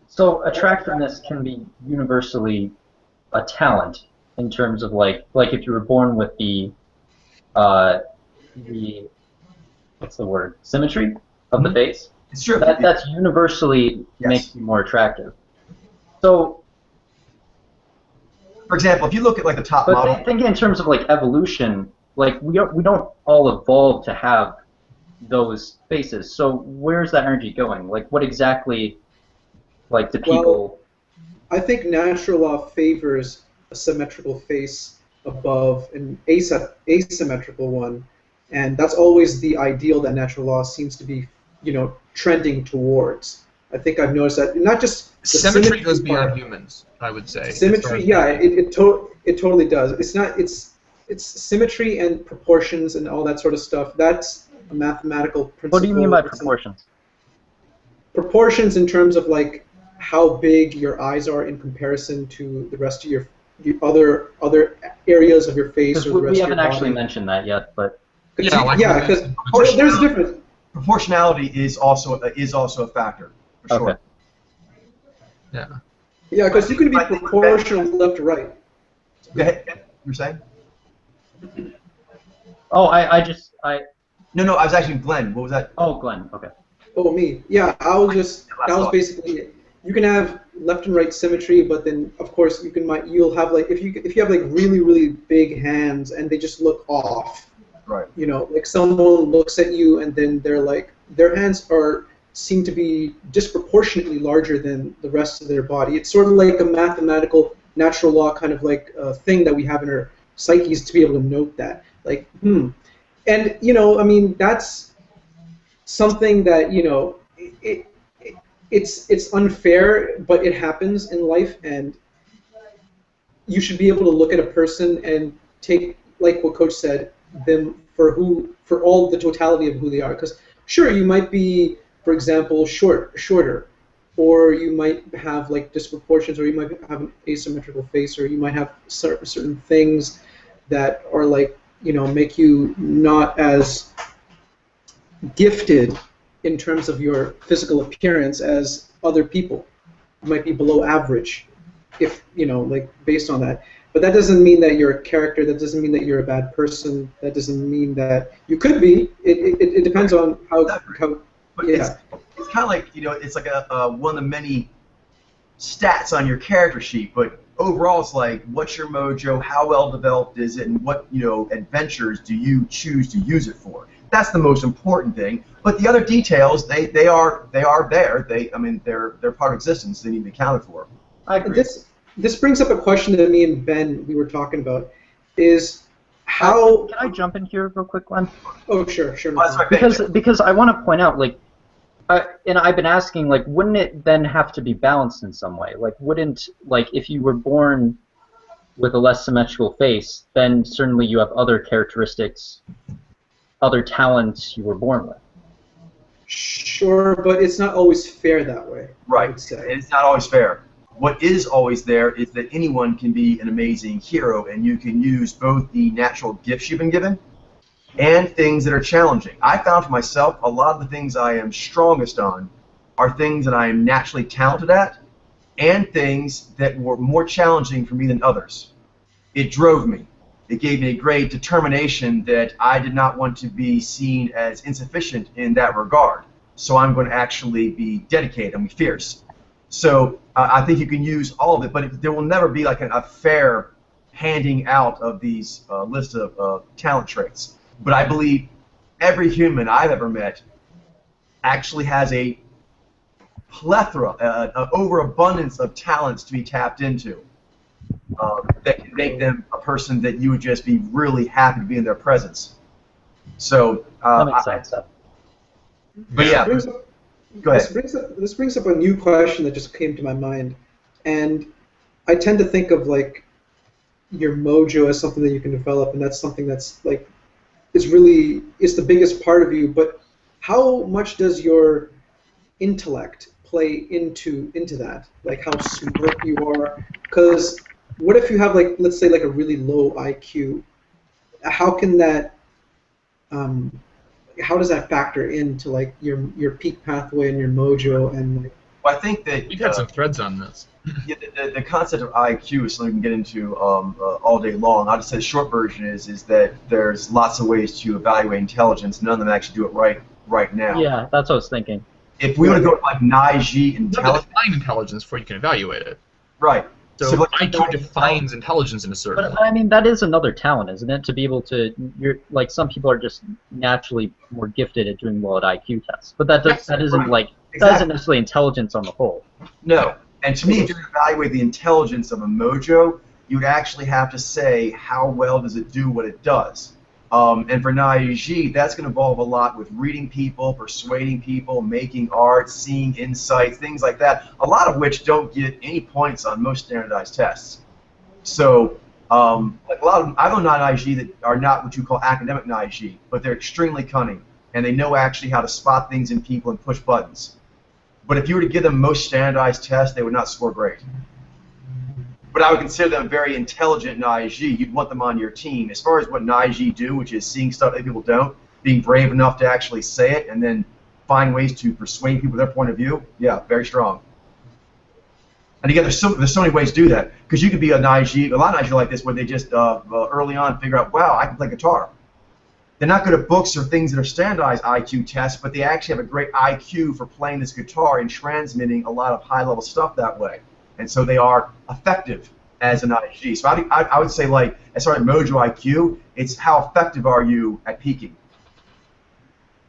Speaker 3: So attractiveness can be universally a talent in terms of like if you were born with the what's the word, symmetry of the face.
Speaker 2: It's true.
Speaker 3: That's universally makes you more attractive. So,
Speaker 2: for example, if you look at like the top model,
Speaker 3: but think in terms of like evolution, like we don't all evolve to have those faces. So where's that energy going? Like what exactly, like do people?
Speaker 4: Well, I think natural law favors a symmetrical face above an asymmetrical one, and that's always the ideal that natural law seems to be, trending towards. I think I've noticed that not just the
Speaker 1: symmetry goes
Speaker 4: part.
Speaker 1: beyond humans, I would say.
Speaker 4: Symmetry, yeah, it totally does. It's symmetry and proportions and all that sort of stuff. That's a mathematical principle.
Speaker 3: What do you mean by proportions?
Speaker 4: Proportions in terms of like how big your eyes are in comparison to the rest of your other areas of your face
Speaker 3: Because
Speaker 4: or the
Speaker 3: we
Speaker 4: rest of your
Speaker 3: haven't actually
Speaker 4: body.
Speaker 3: mentioned that yet, but
Speaker 1: Yeah, like
Speaker 4: yeah, because there's a difference.
Speaker 2: Proportionality is also a factor for sure.
Speaker 3: okay.
Speaker 1: Yeah.
Speaker 4: Yeah, because you can be
Speaker 2: I think-
Speaker 4: proportional left to right.
Speaker 2: Go ahead. You're saying?
Speaker 3: Oh,
Speaker 2: No, I was actually Glenn. What was that?
Speaker 3: oh, Glenn, okay.
Speaker 4: Oh, me. Yeah, that was basically it. You can have left and right symmetry, but then of course you'll have like if you have like really big hands and they just look off.
Speaker 2: Right.
Speaker 4: You know, like someone looks at you and then they're like their hands seem to be disproportionately larger than the rest of their body. It's sort of like a mathematical natural law kind of like thing that we have in our psyches to be able to note that. Like, and you know, I mean, that's something that you know, it's unfair, but it happens in life, and you should be able to look at a person and take, like what Coach said, them for all the totality of who they are. Because sure, you might be, for example, shorter, or you might have like disproportions, or you might have an asymmetrical face, or you might have certain things that are like, you know, make you not as gifted in terms of your physical appearance as other people. You might be below average, if you know, like based on that. But that doesn't mean that you're a character. That doesn't mean that you're a bad person. That doesn't mean that you could be. It depends on how
Speaker 2: But
Speaker 4: yeah.
Speaker 2: it's kind of like, you know, it's like one of the many stats on your character sheet, but overall it's like, what's your mojo, how well developed is it, and what, you know, adventures do you choose to use it for? That's the most important thing. But the other details, they are there. They're part of existence. They need to be accounted for.
Speaker 3: I agree.
Speaker 4: This brings up a question that me and Ben we were talking about, is how.
Speaker 3: Can I jump in here real quick, Glenn?
Speaker 4: Oh sure.
Speaker 2: Oh, that's right.
Speaker 3: Because I want to point out, like, and I've been asking, like, wouldn't it then have to be balanced in some way? Like, wouldn't, like, if you were born with a less symmetrical face, then certainly you have other characteristics, other talents you were born with.
Speaker 4: Sure, but it's not always fair that way. I
Speaker 2: Right.
Speaker 4: would say.
Speaker 2: It's not always fair. What is always there is that anyone can be an amazing hero, and you can use both the natural gifts you've been given and things that are challenging. I found for myself a lot of the things I am strongest on are things that I am naturally talented at and things that were more challenging for me than others. It drove me. It gave me a great determination that I did not want to be seen as insufficient in that regard. So I'm going to actually be dedicated and be fierce. So I think you can use all of it, but there will never be like a fair handing out of these lists of talent traits. But I believe every human I've ever met actually has a plethora, an overabundance of talents to be tapped into that can make them a person that you would just be really happy to be in their presence. So,
Speaker 3: That makes sense.
Speaker 2: but yeah, go ahead.
Speaker 4: This brings up a new question that just came to my mind, and I tend to think of like your mojo as something that you can develop, and that's something that's like it's the biggest part of you. But how much does your intellect play into that? Like how smart you are? Because what if you have like, let's say, like a really low IQ? How can that how does that factor into like your peak pathway and your mojo and like?
Speaker 2: Well, I think that
Speaker 1: We've had some threads on this.
Speaker 2: yeah, the concept of IQ is something we can get into all day long. I'll just say the short version is that there's lots of ways to evaluate intelligence. None of them actually do it right now.
Speaker 3: Yeah, that's what I was thinking.
Speaker 2: If we want to go with like Niji
Speaker 1: You have to
Speaker 2: intelligence,
Speaker 1: define intelligence before you can evaluate it.
Speaker 2: right?
Speaker 1: So
Speaker 2: like,
Speaker 1: IQ defines intelligence in a certain
Speaker 3: But
Speaker 1: way.
Speaker 3: I mean, that is another talent, isn't it? To be able to, like some people are just naturally more gifted at doing well at IQ tests. But that
Speaker 1: Yes,
Speaker 3: that isn't like that
Speaker 2: Exactly.
Speaker 3: isn't necessarily intelligence on the whole.
Speaker 2: No. And to me, if you're going to evaluate the intelligence of a mojo, you would actually have to say how well does it do what it does. And for Naiji, that's going to involve a lot with reading people, persuading people, making art, seeing insights, things like that, a lot of which don't get any points on most standardized tests. So like a lot of I know Naiji that are not what you call academic Naiji, but they're extremely cunning, and they know actually how to spot things in people and push buttons. But if you were to give them most standardized tests, they would not score great. But I would consider them very intelligent in ISG. You'd want them on your team. As far as what ISG do, which is seeing stuff that people don't, being brave enough to actually say it, and then find ways to persuade people their point of view, yeah, very strong. And again, there's so many ways to do that. Because you could be a lot of ISG like this, where they just early on figure out, wow, I can play guitar. They're not good at books or things that are standardized IQ tests, but they actually have a great IQ for playing this guitar and transmitting a lot of high-level stuff that way. And so they are effective as an ISG. So I would say, like, as far as Mojo IQ, it's how effective are you at peaking.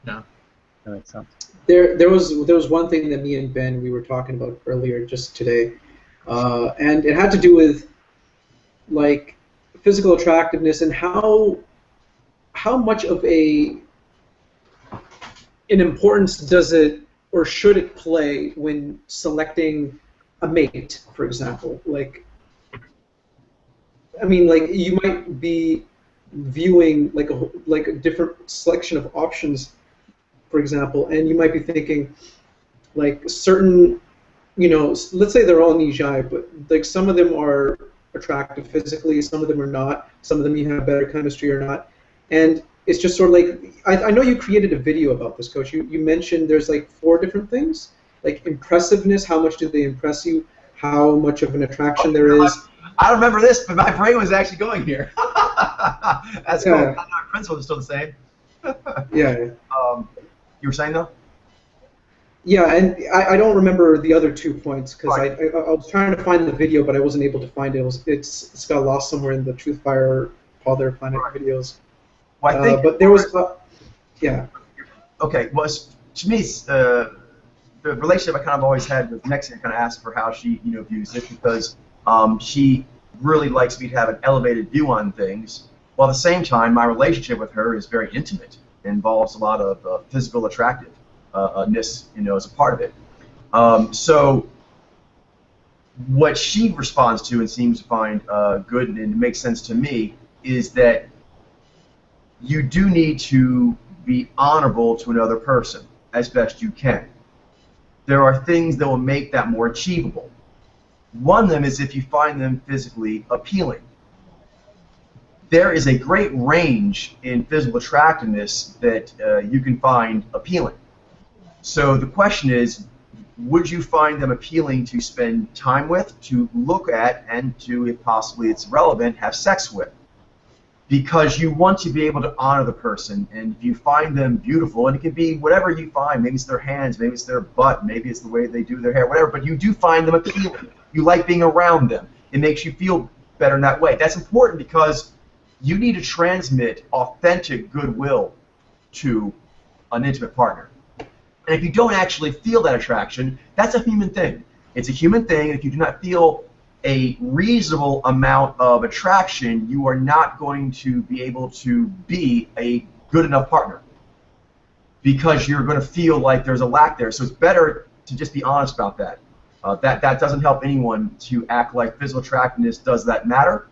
Speaker 1: No.
Speaker 3: That makes sense.
Speaker 4: There was one thing that me and Ben we were talking about earlier just today, and it had to do with like physical attractiveness and how much of an importance does it or should it play when selecting a mate, for example. Like, I mean, like you might be viewing like a different selection of options, for example, and you might be thinking like certain, you know, let's say they're all Nijai, but like some of them are attractive physically, some of them are not, some of them you have better chemistry or not, and it's just sort of like, I know you created a video about this, Coach. You mentioned there's like 4 different things, like impressiveness, how much do they impress you, how much of an attraction there is.
Speaker 2: I don't remember this, but my brain was actually going here. That's cool. Our principles are still the same.
Speaker 4: Yeah.
Speaker 2: You were saying though?
Speaker 4: Yeah, and I don't remember the other 2 points because I was trying to find the video, but I wasn't able to find it. It's got lost somewhere in the Truthfire Father Planet videos.
Speaker 2: Well, I think
Speaker 4: but there was, yeah.
Speaker 2: Okay. Well, to me, the relationship I kind of always had with Mexican, kind of asked for how she, views it, because she really likes me to have an elevated view on things. While at the same time, my relationship with her is very intimate. It involves a lot of physical attractiveness, as a part of it. So what she responds to and seems to find good and makes sense to me is that you do need to be honorable to another person as best you can. There are things that will make that more achievable. One of them is if you find them physically appealing. There is a great range in physical attractiveness that you can find appealing. So the question is, would you find them appealing to spend time with, to look at, and to, if possibly it's relevant, have sex with? Because you want to be able to honor the person, and if you find them beautiful, and it can be whatever you find, maybe it's their hands, maybe it's their butt, maybe it's the way they do their hair, whatever, but you do find them appealing. You like being around them. It makes you feel better in that way. That's important because you need to transmit authentic goodwill to an intimate partner. And if you don't actually feel that attraction, that's a human thing. It's a human thing, and if you do not feel a reasonable amount of attraction, you are not going to be able to be a good enough partner because you're going to feel like there's a lack there. So it's better to just be honest about that. That doesn't help anyone to act like physical attractiveness does that matter,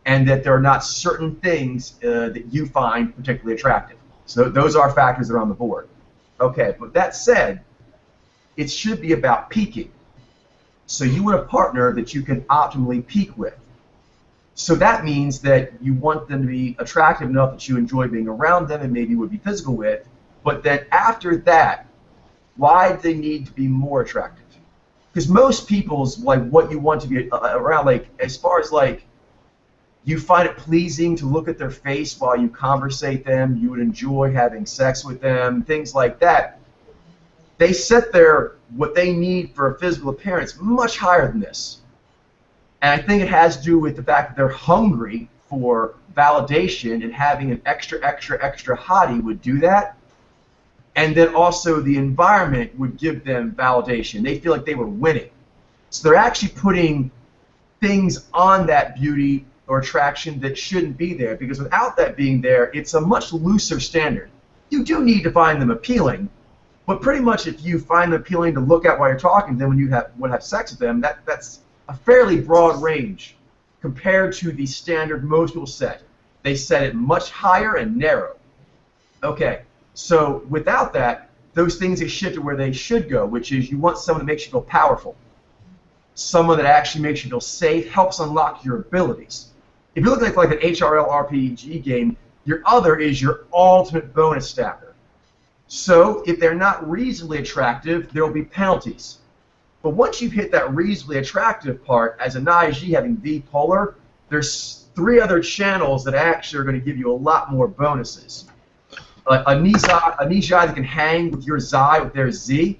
Speaker 2: and that there are not certain things that you find particularly attractive. So those are factors that are on the board. Okay, but that said, it should be about peaking. So you want a partner that you can optimally peak with. So that means that you want them to be attractive enough that you enjoy being around them and maybe would be physical with, but then after that, why do they need to be more attractive? Because most people's, like, what you want to be around, like, as far as, like, you find it pleasing to look at their face while you conversate them, you would enjoy having sex with them, things like that. They set what they need for a physical appearance much higher than this. And I think it has to do with the fact that they're hungry for validation, and having an extra hottie would do that. And then also the environment would give them validation. They feel like they were winning. So they're actually putting things on that beauty or attraction that shouldn't be there, because without that being there, it's a much looser standard. You do need to find them appealing, but pretty much if you find them appealing to look at while you're talking to them when you want to have sex with them, that's a fairly broad range compared to the standard most people set. They set it much higher and narrow. Okay, so without that, those things get shifted where they should go, which is you want someone that makes you feel powerful, someone that actually makes you feel safe, helps unlock your abilities. If you look at like an HRL RPG game, your other is your ultimate bonus stacker. So if they're not reasonably attractive, there will be penalties. But once you've hit that reasonably attractive part, as a Naiji having V Polar, there's 3 other channels that actually are going to give you a lot more bonuses. A Nijai that can hang with your Zai with their Z,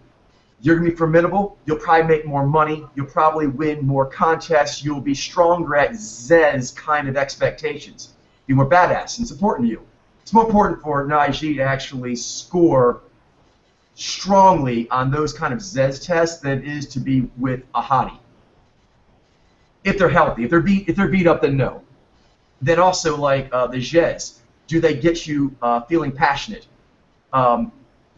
Speaker 2: you're going to be formidable, you'll probably make more money, you'll probably win more contests, you'll be stronger at Zez kind of expectations. Be more badass, and it's important to you. It's more important for Naiji to actually score strongly on those kind of Zez tests than it is to be with a hottie. If they're healthy, if they're beat up, then no. Then also like the Zez, do they get you feeling passionate?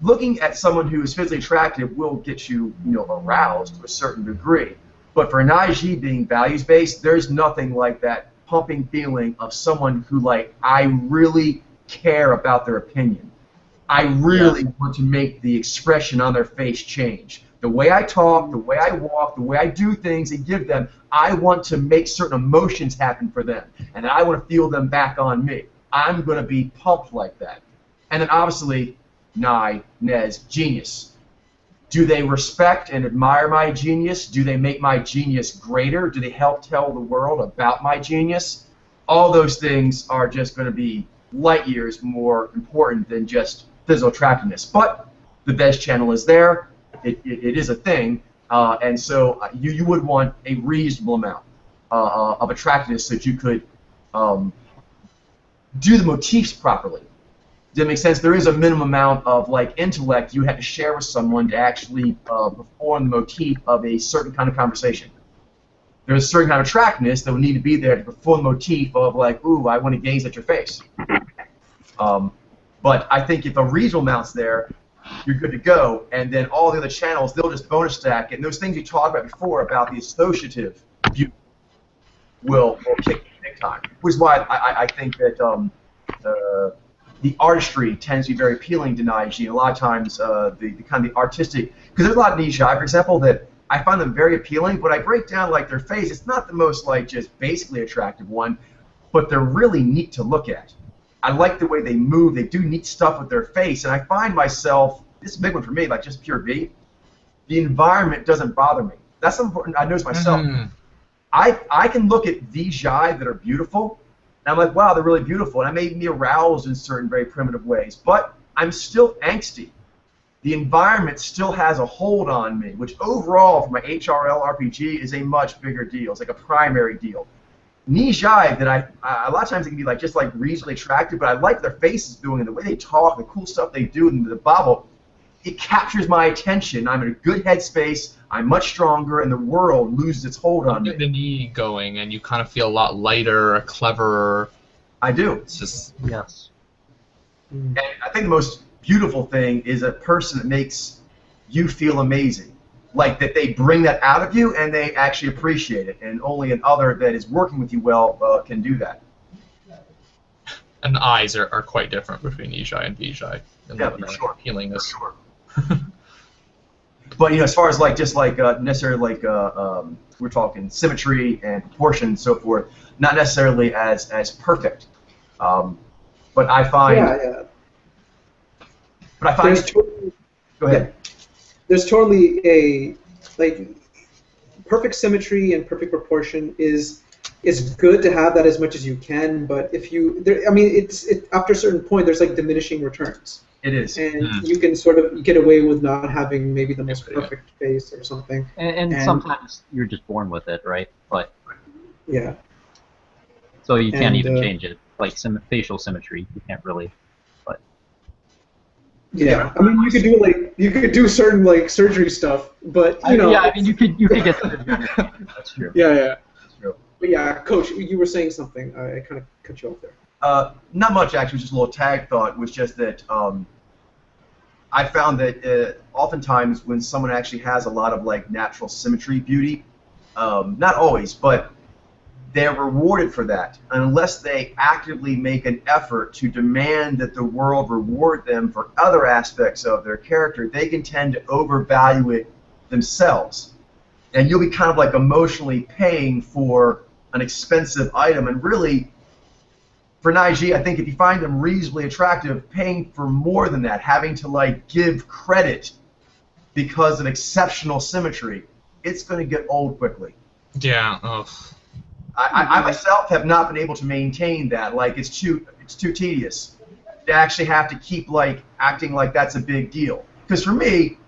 Speaker 2: Looking at someone who is physically attractive will get you, aroused to a certain degree. But for Naiji being values-based, there's nothing like that pumping feeling of someone who, like, I really care about their opinion. I really want to make the expression on their face change. The way I talk, the way I walk, the way I do things and give them, I want to make certain emotions happen for them. And I want to feel them back on me. I'm going to be pumped like that. And then obviously, Nez, genius. Do they respect and admire my genius? Do they make my genius greater? Do they help tell the world about my genius? All those things are just going to be light years more important than just physical attractiveness. But the best channel is there. It is a thing. And so you would want a reasonable amount of attractiveness so that you could do the motifs properly. Does that make sense? There is a minimum amount of like intellect you have to share with someone to actually perform the motif of a certain kind of conversation. There's a certain kind of attractiveness that will need to be there to perform the motif of like, ooh, I want to gaze at your face. But I think if a reasonable amount's there, you're good to go. And then all the other channels, they'll just bonus stack it. And those things you talked about before about the associative view will kick big time. Which is why I think that the artistry tends to be very appealing to Naiji. A lot of times, the kind of the artistic, because there's a lot of Nijai, for example, that I find them very appealing. But I break down like their face. It's not the most like just basically attractive one, but they're really neat to look at. I like the way they move. They do neat stuff with their face, and I find myself. This is a big one for me, like just pure V. The environment doesn't bother me. That's important. I notice myself. I can look at Vijay that are beautiful. And I'm like, wow, they're really beautiful, and I may be aroused in certain very primitive ways, but I'm still angsty. The environment still has a hold on me, which overall, for my HRL RPG, is a much bigger deal. It's like a primary deal. Nijai, that a lot of times it can be like just like reasonably attractive, but I like their faces doing and the way they talk, the cool stuff they do, and the bobble. It captures my attention. I'm in a good headspace. I'm much stronger, and the world loses its hold on me.
Speaker 1: You get the knee going, and you kind of feel a lot lighter, cleverer.
Speaker 2: I do.
Speaker 1: It's just
Speaker 3: Yes.
Speaker 2: And I think the most beautiful thing is a person that makes you feel amazing. Like that they bring that out of you, and they actually appreciate it. And only an other that is working with you well can do that.
Speaker 1: and the eyes are quite different between Nijai and Vijay.
Speaker 2: Yeah, for sure.
Speaker 1: Healingness.
Speaker 2: For sure. But as far as like just like necessarily like we're talking symmetry and proportion and so forth, not necessarily as perfect. But I find.
Speaker 4: Yeah.
Speaker 2: But I find. Go ahead.
Speaker 4: Yeah, there's totally a perfect symmetry and perfect proportion is good to have that as much as you can, but if you, after a certain point, there's like diminishing returns.
Speaker 2: It is.
Speaker 4: And you can sort of get away with not having maybe the most perfect face or something.
Speaker 3: And sometimes you're just born with it, right? But
Speaker 4: yeah.
Speaker 3: So you can't even change it. Like facial symmetry, you can't really. But
Speaker 4: yeah, I mean, you could do certain like surgery stuff, but
Speaker 3: yeah, I mean, you could get surgery on your face. That's true.
Speaker 4: Yeah.
Speaker 2: That's true.
Speaker 4: But yeah, Coach, you were saying something. I kind of cut you off there.
Speaker 2: Not much, actually, just a little tag thought, was just that I found that oftentimes when someone actually has a lot of like natural symmetry beauty, not always, but they're rewarded for that. Unless they actively make an effort to demand that the world reward them for other aspects of their character, they can tend to overvalue it themselves. And you'll be kind of like emotionally paying for an expensive item. And really, for Naiji, I think if you find them reasonably attractive, paying for more than that, having to like give credit because of exceptional symmetry, it's going to get old quickly.
Speaker 1: Yeah. Ugh.
Speaker 2: I myself have not been able to maintain that. Like it's too tedious to actually have to keep like acting like that's a big deal. Because for me,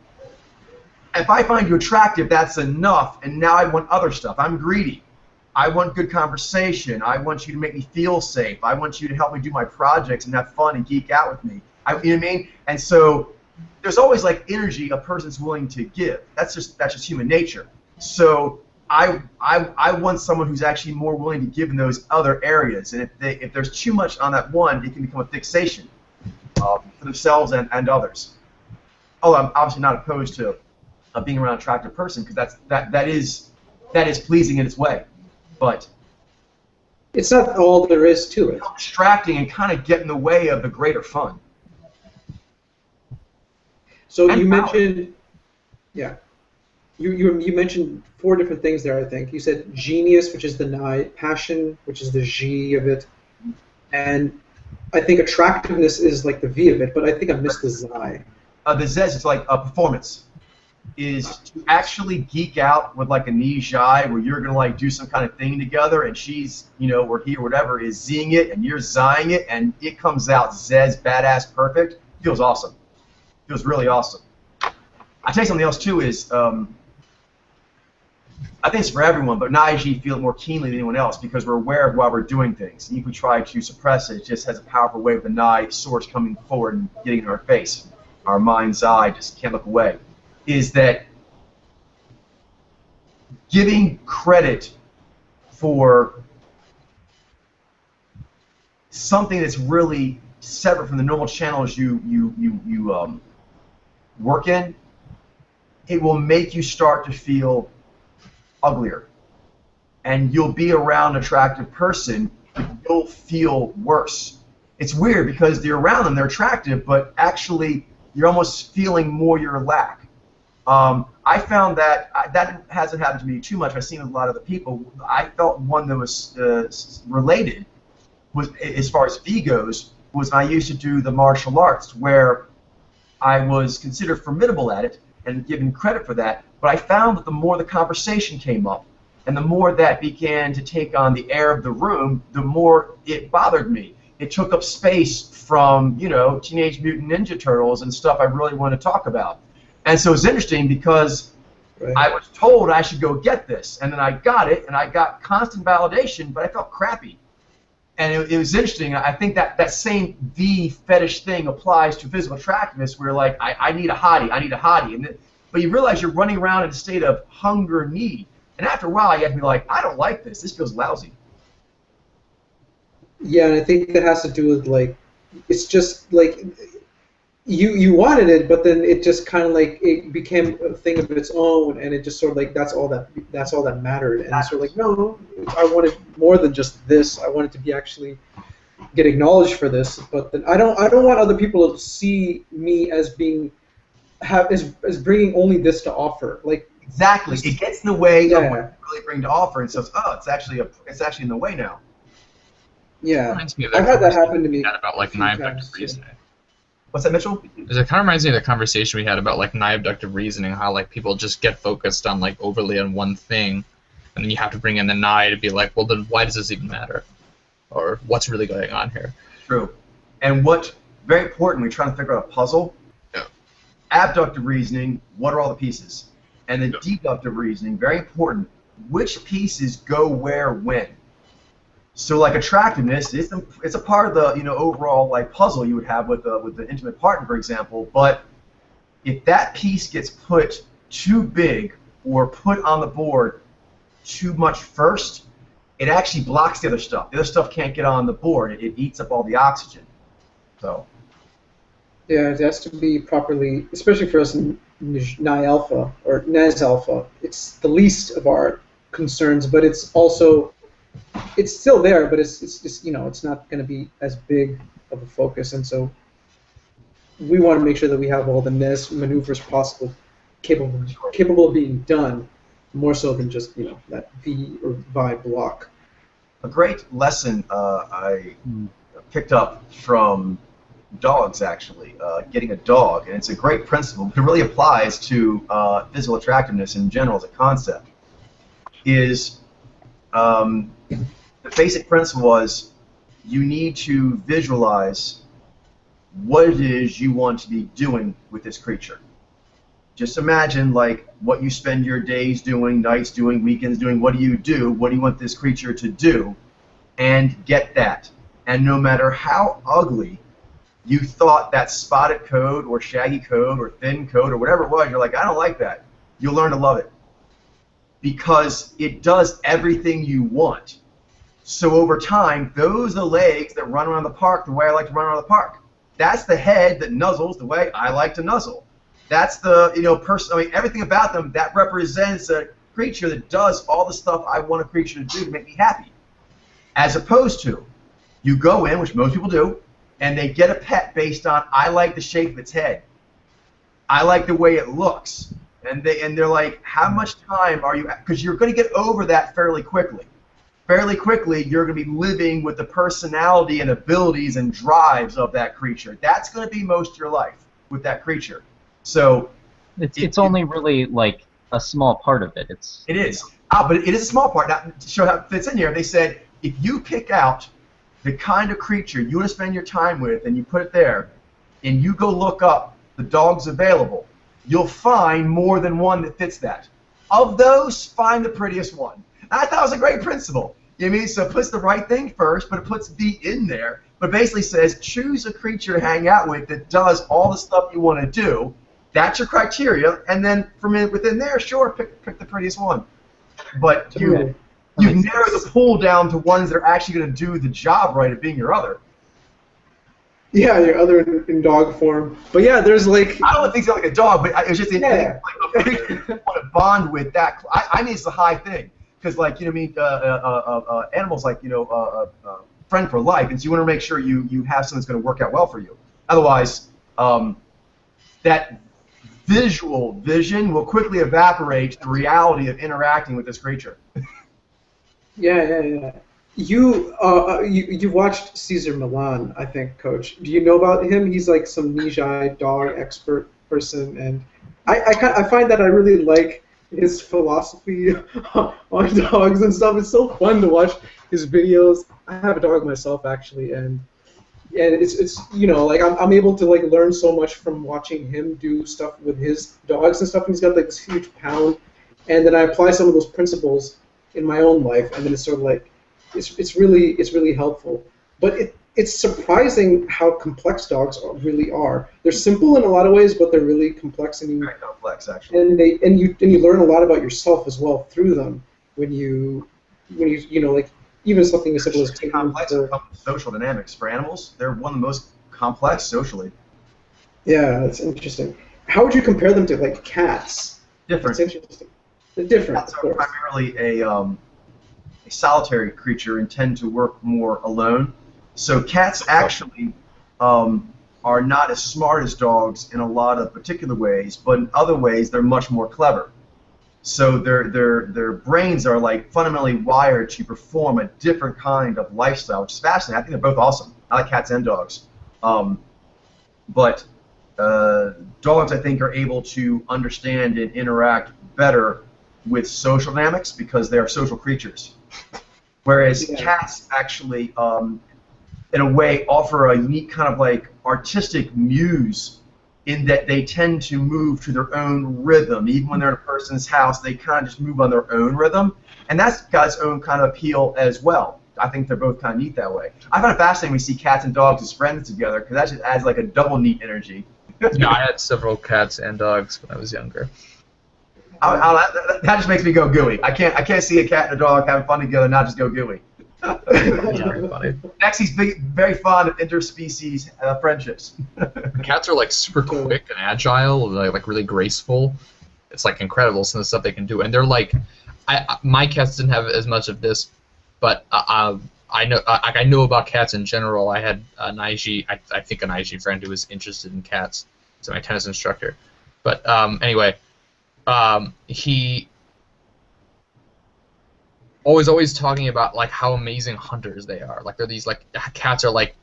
Speaker 2: if I find you attractive, that's enough. And now I want other stuff. I'm greedy. I want good conversation. I want you to make me feel safe. I want you to help me do my projects and have fun and geek out with me. You know what I mean? And so there's always like energy a person's willing to give. That's just human nature. So I want someone who's actually more willing to give in those other areas. And if there's too much on that one, it can become a fixation for themselves and others. Oh, I'm obviously not opposed to being around an attractive person because that is pleasing in its way. But
Speaker 4: it's not all there is to it.
Speaker 2: It's distracting and kind of get in the way of the greater fun.
Speaker 4: So
Speaker 2: And
Speaker 4: you
Speaker 2: power.
Speaker 4: mentioned, yeah, you mentioned 4 different things there. I think you said genius, which is the Nai, passion, which is the G of it, and I think attractiveness is like the V of it. But I think I missed the Zai.
Speaker 2: The Zez is like a performance. Is to actually geek out with like a Nijai where you're gonna like do some kind of thing together and she's, you know, or he or whatever is Zing it and you're Zying it and it comes out Zez badass perfect. Feels awesome. Feels really awesome. I tell you something else too is I think it's for everyone, but Naiji feel it more keenly than anyone else because we're aware of why we're doing things. And if we try to suppress it, it just has a powerful way of the Nai source coming forward and getting in our face. Our mind's eye just can't look away. Is that giving credit for something that's really separate from the normal channels you work in, it will make you start to feel uglier. And you'll be around an attractive person, but you'll feel worse. It's weird because you're around them, they're attractive, but actually you're almost feeling more your lack. I found that that hasn't happened to me too much. I've seen a lot of the people. I felt one that was related, was as far as V goes, was when I used to do the martial arts, where I was considered formidable at it and given credit for that. But I found that the more the conversation came up, and the more that began to take on the air of the room, the more it bothered me. It took up space from, you know, Teenage Mutant Ninja Turtles and stuff I really want to talk about. And so it's interesting because
Speaker 4: Right.
Speaker 2: I was told I should go get this, and then I got it, and I got constant validation, but I felt crappy. And it was interesting. I think that same V fetish thing applies to physical attractiveness, where like I need a hottie, but you realize you're running around in a state of hunger, need, and after a while you have to be like, I don't like this. This feels lousy.
Speaker 4: Yeah, and I think that has to do with like, it's just like you wanted it, but then it just kind of like it became a thing of its own, and it just sort of like that's all that mattered, and it's sort of like no, I wanted more than just this. I wanted to be actually get acknowledged for this, but then I don't want other people to see me as being as bringing only this to offer. Like
Speaker 2: Exactly. It gets in the way of
Speaker 4: Yeah.
Speaker 2: what you really bring to offer, and says, oh, it's actually in the way now.
Speaker 4: yeah,
Speaker 1: Reminds me of
Speaker 4: I've had that
Speaker 1: conversation
Speaker 4: happen to me
Speaker 1: we had about like
Speaker 4: a few
Speaker 1: nine-abductive
Speaker 4: times, yeah.
Speaker 1: reasoning.
Speaker 2: What's that, Mitchell?
Speaker 1: It kind of reminds me of the conversation we had about like nigh-abductive reasoning, how like people just get focused on like overly on one thing, and then you have to bring in the nigh to be like, well, then why does this even matter, or what's really going on here?
Speaker 2: True. And what, very important, we're trying to figure out a puzzle.
Speaker 1: Yeah.
Speaker 2: Abductive reasoning, what are all the pieces? And then
Speaker 1: Yeah.
Speaker 2: deductive reasoning, very important, which pieces go where when? So like attractiveness, it's a part of the overall like puzzle you would have with the intimate partner, for example. But if that piece gets put too big or put on the board too much first, it actually blocks the other stuff. The other stuff can't get on the board. It eats up all the oxygen. So
Speaker 4: Yeah, it has to be properly, especially for us in Ni Alpha or Nez Alpha. It's the least of our concerns, but it's also it's still there, but it's just, it's not going to be as big of a focus, and so we want to make sure that we have all the maneuvers possible capable of being done, more so than just that V or Vi block.
Speaker 2: A great lesson I picked up from dogs, actually, getting a dog, and it's a great principle. It really applies to physical attractiveness in general as a concept. Is the basic principle was you need to visualize what it is you want to be doing with this creature. Just imagine like what you spend your days doing, nights doing, weekends doing. What do you do? What do you want this creature to do? And get that. And no matter how ugly you thought that spotted coat or shaggy coat or thin coat or whatever it was, you're like, I don't like that. You'll learn to love it. Because it does everything you want. So over time, those are the legs that run around the park the way I like to run around the park. That's the head that nuzzles the way I like to nuzzle. That's the person. I mean, everything about them that represents a creature that does all the stuff I want a creature to do to make me happy. As opposed to, you go in, which most people do, and they get a pet based on I like the shape of its head, I like the way it looks, and they're like, how much time are you? Because you're going to get over that fairly quickly. Fairly quickly, you're going to be living with the personality and abilities and drives of that creature. That's going to be most of your life with that creature. So
Speaker 3: it's only really like a small part of it.
Speaker 2: It is. But it is a small part. Now, to show how it fits in here, they said if you pick out the kind of creature you want to spend your time with and you put it there, and you go look up the dogs available, you'll find more than one that fits that. Of those, find the prettiest one. I thought it was a great principle. You know what I mean? So it puts the right thing first, but it puts B in there. But basically says choose a creature to hang out with that does all the stuff you want to do. That's your criteria, and then from within there, sure, pick the prettiest one. But you narrow the pool down to ones that are actually going to do the job right of being your other.
Speaker 4: Yeah, your other in dog form. But yeah, there's like...
Speaker 2: I don't think it's like a dog, but it's just like a creature you want to bond with that. I mean, it's the high thing. Because, like, animals like, friend for life, and so you want to make sure you have something that's going to work out well for you. Otherwise, that visual vision will quickly evaporate the reality of interacting with this creature.
Speaker 4: Yeah. You watched Cesar Millan, I think, Coach. Do you know about him? He's like some Nijai dog expert person, and I find that I really like his philosophy on dogs and stuff. It's so fun to watch his videos. I have a dog myself, actually, and it's like I'm able to like learn so much from watching him do stuff with his dogs and stuff. And he's got like this huge pound, and then I apply some of those principles in my own life, and then it's sort of like it's really helpful. But it's surprising how complex dogs really are. They're simple in a lot of ways, but they're really complex. And
Speaker 2: very complex, actually.
Speaker 4: And you learn a lot about yourself as well through them when you like even something as simple as taking
Speaker 2: complex social dynamics for animals. They're one of the most complex socially.
Speaker 4: Yeah, that's interesting. How would you compare them to like cats?
Speaker 2: Different.
Speaker 4: It's interesting. They're different.
Speaker 2: Cats are primarily a solitary creature and tend to work more alone. So cats actually are not as smart as dogs in a lot of particular ways, but in other ways they're much more clever. So their brains are like fundamentally wired to perform a different kind of lifestyle, which is fascinating. I think they're both awesome. I like cats and dogs. But dogs, I think, are able to understand and interact better with social dynamics because they are social creatures. Whereas cats actually, in a way, offer a unique kind of like artistic muse in that they tend to move to their own rhythm. Even when they're in a person's house, they kind of just move on their own rhythm. And that's got its own kind of appeal as well. I think they're both kind of neat that way. I find it fascinating when we see cats and dogs as friends together because that just adds like a double neat energy.
Speaker 1: Yeah, I had several cats and dogs when I was younger.
Speaker 2: That just makes me go gooey. I can't see a cat and a dog having fun together and not just go gooey.
Speaker 1: Yeah, funny.
Speaker 2: Next, he's very fond of interspecies friendships.
Speaker 1: Cats are like super quick and agile, like really graceful. It's like incredible some of the stuff they can do, and they're like, my cats didn't have as much of this but I know about cats in general. I had a Naiji, I think a Naiji friend who was interested in cats. He's my tennis instructor. But anyway, he always talking about like how amazing hunters they are. Like they're these like cats are like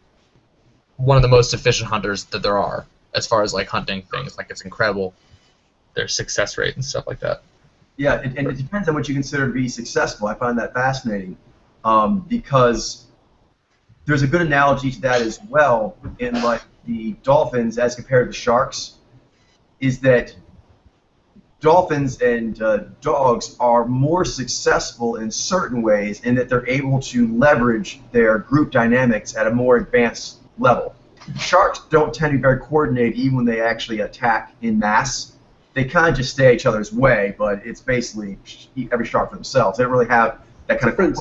Speaker 1: one of the most efficient hunters that there are as far as like hunting things. Like it's incredible their success rate and stuff like that.
Speaker 2: Yeah, and it depends on what you consider to be successful. I find that fascinating because there's a good analogy to that as well in like the dolphins as compared to sharks, is that dolphins and dogs are more successful in certain ways in that they're able to leverage their group dynamics at a more advanced level. Sharks don't tend to be very coordinated even when they actually attack in mass. They kind of just stay each other's way, but it's basically every shark for themselves. They don't really have that kind of.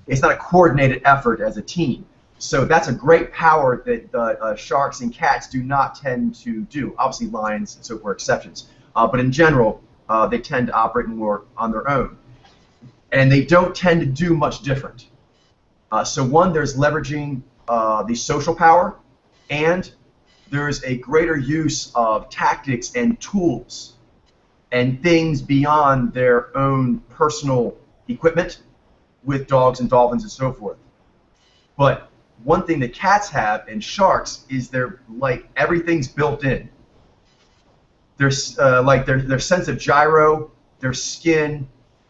Speaker 2: It's not a coordinated effort as a team. So that's a great power that sharks and cats do not tend to do. Obviously, lions and so forth are exceptions. But in general, they tend to operate more on their own. And they don't tend to do much different. So one, there's leveraging the social power, and there's a greater use of tactics and tools and things beyond their own personal equipment with dogs and dolphins and so forth. But one thing that cats have and sharks is they're like everything's built in. There's like their sense of gyro, their skin,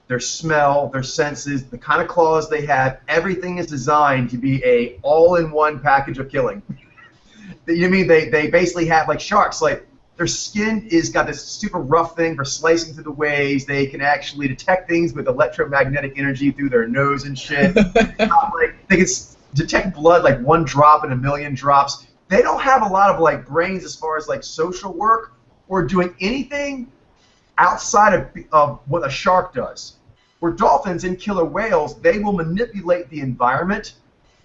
Speaker 2: their smell, their senses, the kind of claws they have, everything is designed to be a all-in-one package of killing. You know what I mean? They basically have, like sharks, like their skin is got this super rough thing for slicing through the waves. They can actually detect things with electromagnetic energy through their nose and shit. Like they can detect blood like 1 drop in a million drops. They don't have a lot of like brains as far as like social work or doing anything outside of what a shark does. Where dolphins and killer whales, they will manipulate the environment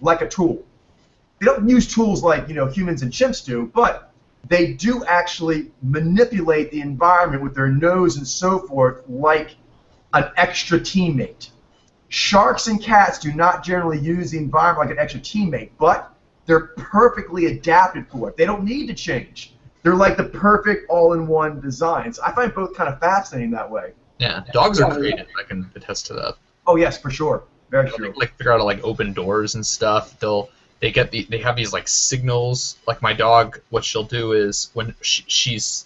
Speaker 2: like a tool. They don't use tools like humans and chimps do, but they do actually manipulate the environment with their nose and so forth like an extra teammate. Sharks and cats do not generally use the environment like an extra teammate, but they're perfectly adapted for it. They don't need to change. They're like the perfect all-in-one designs. I find both kind of fascinating that way.
Speaker 1: Yeah, dogs are creative. I can attest to that.
Speaker 2: Oh yes, for sure, very true.
Speaker 1: Like figure out how to like open doors and stuff. They have these like signals. Like my dog, what she'll do is when she's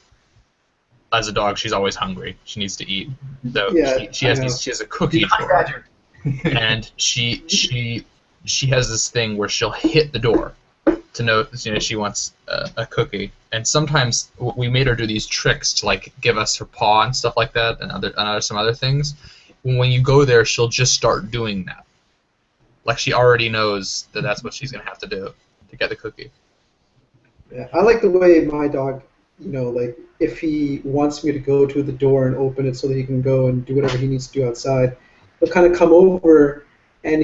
Speaker 1: as a dog, she's always hungry. She needs to eat. So she has a cookie drawer, and she has this thing where she'll hit the door to know she wants a cookie. And sometimes we made her do these tricks to like give us her paw and stuff like that, and some other things. When you go there, she'll just start doing that. Like she already knows that that's what she's gonna have to do to get the cookie.
Speaker 4: Yeah, I like the way my dog, like if he wants me to go to the door and open it so that he can go and do whatever he needs to do outside, he'll kind of come over and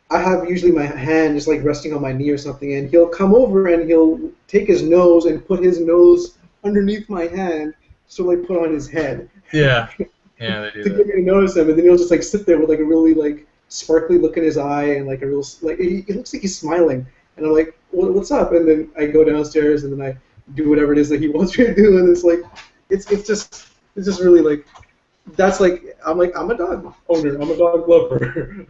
Speaker 4: I have usually my hand just like resting on my knee or something, and he'll come over and he'll take his nose and put his nose underneath my hand, so like put on his head.
Speaker 1: Yeah, yeah, they do
Speaker 4: to get me to notice him, and then he'll just like sit there with like a really like sparkly look in his eye and like a real like it looks like he's smiling, and I'm like, what's up? And then I go downstairs and then I do whatever it is that he wants me to do, and it's like it's just really like that's like I'm a dog owner, I'm a dog lover.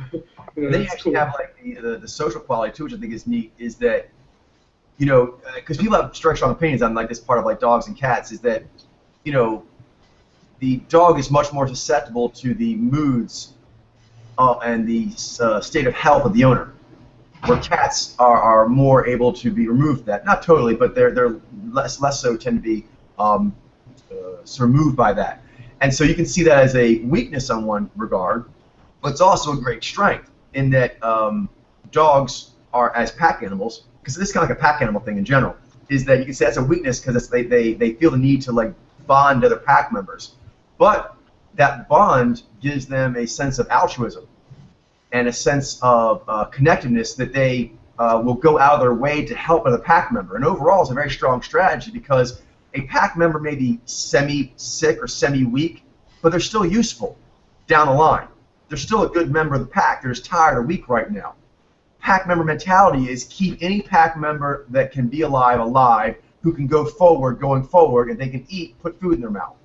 Speaker 2: Then you actually have like the social quality too, which I think is neat, is that because people have very strong opinions on like this part of like dogs and cats, is that the dog is much more susceptible to the moods and the state of health of the owner, where cats are more able to be removed from that. Not totally, but they're less so tend to be sort of moved by that. And so you can see that as a weakness on one regard, but it's also a great strength in that dogs are, as pack animals, because this is kind of like a pack animal thing in general, is that you can say that's a weakness because they feel the need to like bond to other pack members. But that bond gives them a sense of altruism and a sense of connectedness that they will go out of their way to help another pack member. And overall, it's a very strong strategy because a pack member may be semi-sick or semi-weak, but they're still useful down the line. they're still a good member of the pack. They're just tired or weak right now. Pack member mentality is keep any pack member that can be alive, who can go forward, going forward, and they can eat, put food in their mouth.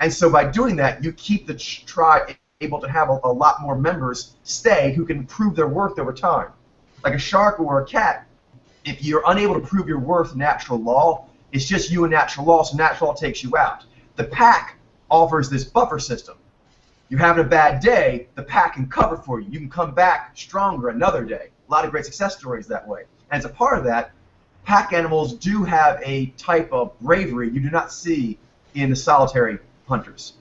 Speaker 2: And so by doing that, you keep the tribe able to have a lot more members stay who can prove their worth over time. Like a shark or a cat, if you're unable to prove your worth in natural law, it's just you and natural law, so natural law takes you out. The pack offers this buffer system. You're having a bad day, the pack can cover for you. You can come back stronger another day. A lot of great success stories that way. And as a part of that, pack animals do have a type of bravery you do not see in the solitary hunters.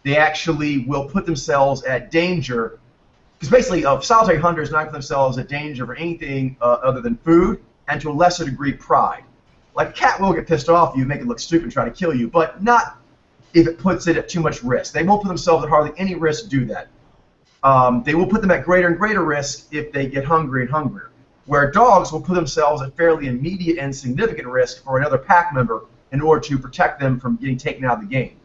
Speaker 2: They actually will put themselves at danger, because basically solitary hunters not put themselves at danger for anything other than food, and to a lesser degree pride. Like a cat will get pissed off at you, make it look stupid, and try to kill you, but not if it puts it at too much risk. They won't put themselves at hardly any risk to do that. They will put them at greater and greater risk if they get hungry and hungrier. Where dogs will put themselves at fairly immediate and significant risk for another pack member in order to protect them from getting taken out of the game.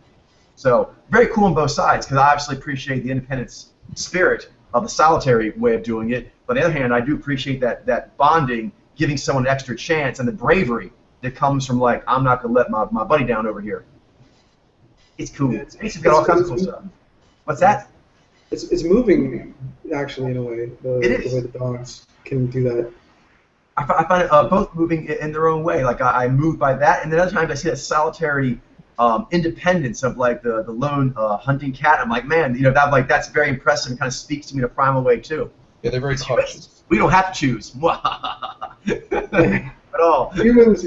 Speaker 2: So very cool on both sides, because I obviously appreciate the independence spirit of the solitary way of doing it. But on the other hand, I do appreciate that bonding, giving someone an extra chance, and the bravery that comes from, like, I'm not going to let my buddy down over here. It's cool. It's got all kinds of cool stuff. What's that?
Speaker 4: It's moving, actually, in a way. The way the dogs can do that.
Speaker 2: I find it both moving in their own way. Like, I'm moved by that, and then other times I see that solitary independence of, like, the lone hunting cat. I'm like, man, you know, that's very impressive and kind of speaks to me in a primal way too.
Speaker 1: Yeah, they're very cautious.
Speaker 2: We don't have to choose. At all.
Speaker 4: Humans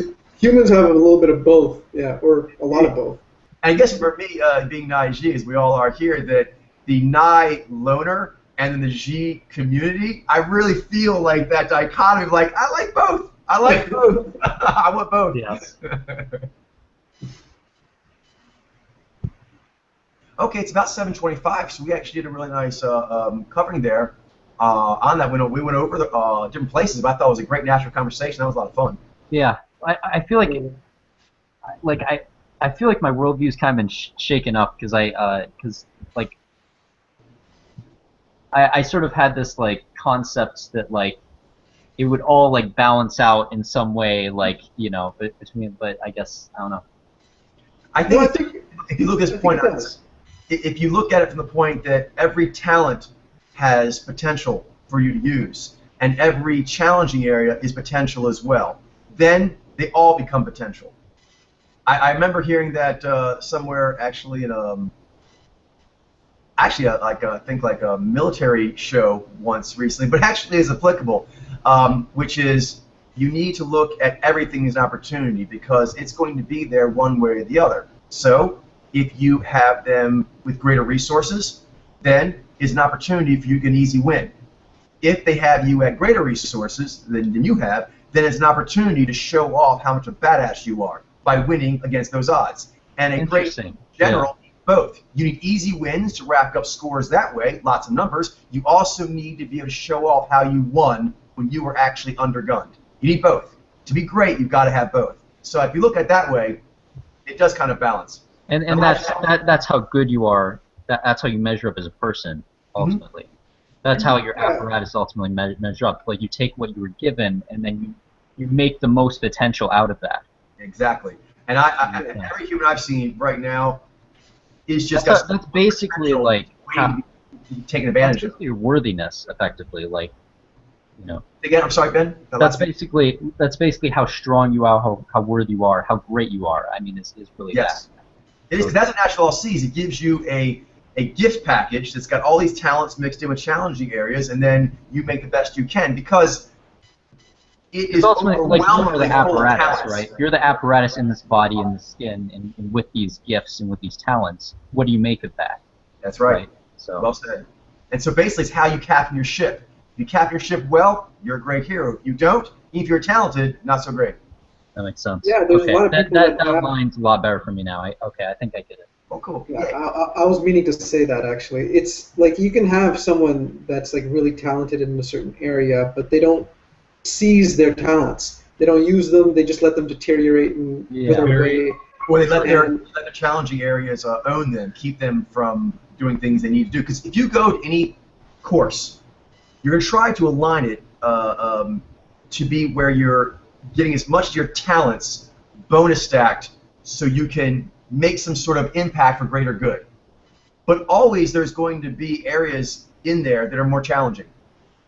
Speaker 4: have a little bit of both, yeah, or a lot of both.
Speaker 2: And I guess for me, being Nai-Ji, as we all are here, that the Nai loner and then the Ji community, I really feel like that dichotomy of, like, I like both. I like both. I want both.
Speaker 3: Yes.
Speaker 2: Okay, it's about 7:25, so we actually did a really nice covering there on that. We went over the different places, but I thought it was a great natural conversation. That was a lot of fun.
Speaker 3: Yeah, I feel like I feel like my worldview's kind of been shaken up because I sort of had this, like, concepts that, like, it would all, like, balance out in some way, like, you know, between, but I guess I don't know.
Speaker 2: I think if you look at this point, if you look at it from the point that every talent has potential for you to use, and every challenging area is potential as well, then they all become potential. I remember hearing that somewhere, actually, in I think like a military show once recently, but actually is applicable, which is you need to look at everything as an opportunity because it's going to be there one way or the other. So if you have them with greater resources, then it's an opportunity for you to get an easy win. If they have you at greater resources than you have, then it's an opportunity to show off how much of a badass you are by winning against those odds. And in great general, both. You need easy wins to rack up scores that way, lots of numbers. You also need to be able to show off how you won when you were actually undergunned. You need both. To be great, you've got to have both. So if you look at it that way, it does kind of balance.
Speaker 3: And that's how good you are. That's how you measure up as a person, ultimately. Mm-hmm. That's how your apparatus ultimately measure up. Like, you take what you were given, and then you make the most potential out of that.
Speaker 2: Exactly. And every human I've seen right now is just
Speaker 3: that's basically like
Speaker 2: taking advantage of
Speaker 3: your worthiness, effectively. Like, you know.
Speaker 2: Again, I'm sorry, Ben.
Speaker 3: That's basically how strong you are, how worthy you are, how great you are. I mean, it's really that.
Speaker 2: It is, because that's what natural law sees. It gives you a gift package that's got all these talents mixed in with challenging areas, and then you make the best you can because it is
Speaker 3: ultimately like you're the apparatus, right? You're the apparatus in this body, in the skin, and with these gifts and with these talents. What do you make of that?
Speaker 2: That's right. So well said. And so basically, it's how you captain your ship. If you captain your ship well, you're a great hero. If you don't, even if you're talented, not so great.
Speaker 3: That makes sense.
Speaker 4: Yeah, there's a lot of people
Speaker 3: that line's a lot better for me now. I think I get it.
Speaker 2: Oh, cool.
Speaker 4: Yeah, I was meaning to say that, actually. It's like you can have someone that's, like, really talented in a certain area, but they don't seize their talents. They don't use them. They just let them deteriorate and wither away.
Speaker 2: Or they let their challenging areas own them, keep them from doing things they need to do. Because if you go to any course, you're going to try to align it to be where you're getting as much of your talents bonus stacked so you can make some sort of impact for greater good. But always there's going to be areas in there that are more challenging.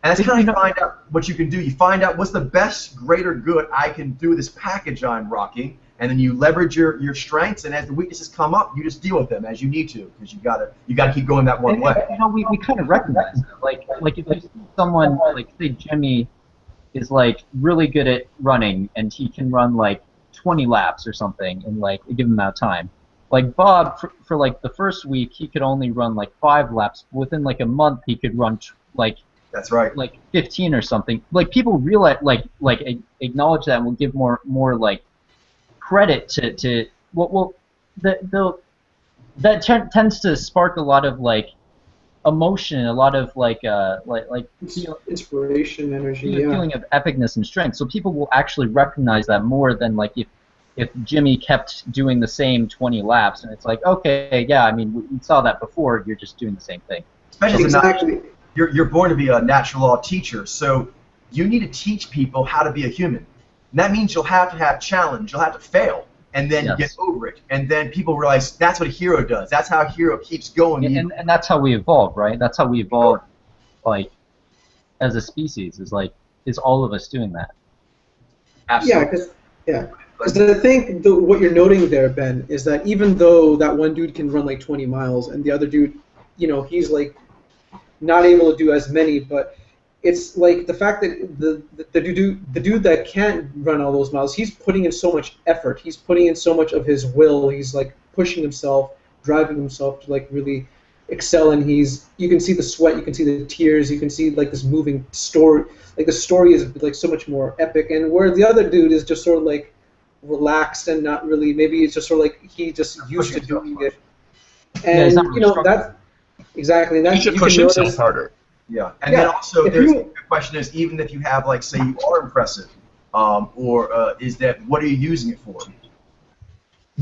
Speaker 2: And that's how you find out what you can do. You find out what's the best greater good I can do with this package I'm rocking, and then you leverage your strengths, and as the weaknesses come up, you just deal with them as you need to, because you gotta keep going that one way.
Speaker 3: You know, we kind of recognize that. Like if you see someone, like say Jimmy is like really good at running, and he can run like 20 laps or something in like a given amount of time. Like Bob, for like the first week, he could only run like 5 laps. Within like a month, he could run
Speaker 2: That's right.
Speaker 3: like 15 or something. Like people realize, like acknowledge that and will give more like credit to that tends to spark a lot of like emotion, a lot of like
Speaker 4: inspiration, energy,
Speaker 3: feeling of epicness and strength. So people will actually recognize that more than like if Jimmy kept doing the same 20 laps, and it's like, okay, yeah, I mean, we saw that before. You're just doing the same thing.
Speaker 2: Especially
Speaker 4: exactly.
Speaker 2: You're born to be a natural law teacher, so you need to teach people how to be a human. And that means you'll have to have challenge. You'll have to fail, and then get over it. And then people realize that's what a hero does. That's how a hero keeps going.
Speaker 3: And that's how we evolve, right? That's how we evolve, like, as a species. Is all of us doing that?
Speaker 2: Absolutely.
Speaker 4: Because I think what you're noting there, Ben, is that even though that one dude can run like 20 miles, and the other dude, you know, he's like not able to do as many, but it's like the fact that the dude that can't run all those miles, he's putting in so much effort. He's putting in so much of his will. He's like pushing himself, driving himself to like really excel, and you can see the sweat, you can see the tears, you can see like this moving story. Like the story is like so much more epic, and where the other dude is just sort of like relaxed and not really, maybe it's just sort of like he just used to doing it. And you know, that's exactly that.
Speaker 1: He should push himself harder.
Speaker 2: Yeah, and then also the question is, even if you have, like, say you are impressive, is that, what are you using it for?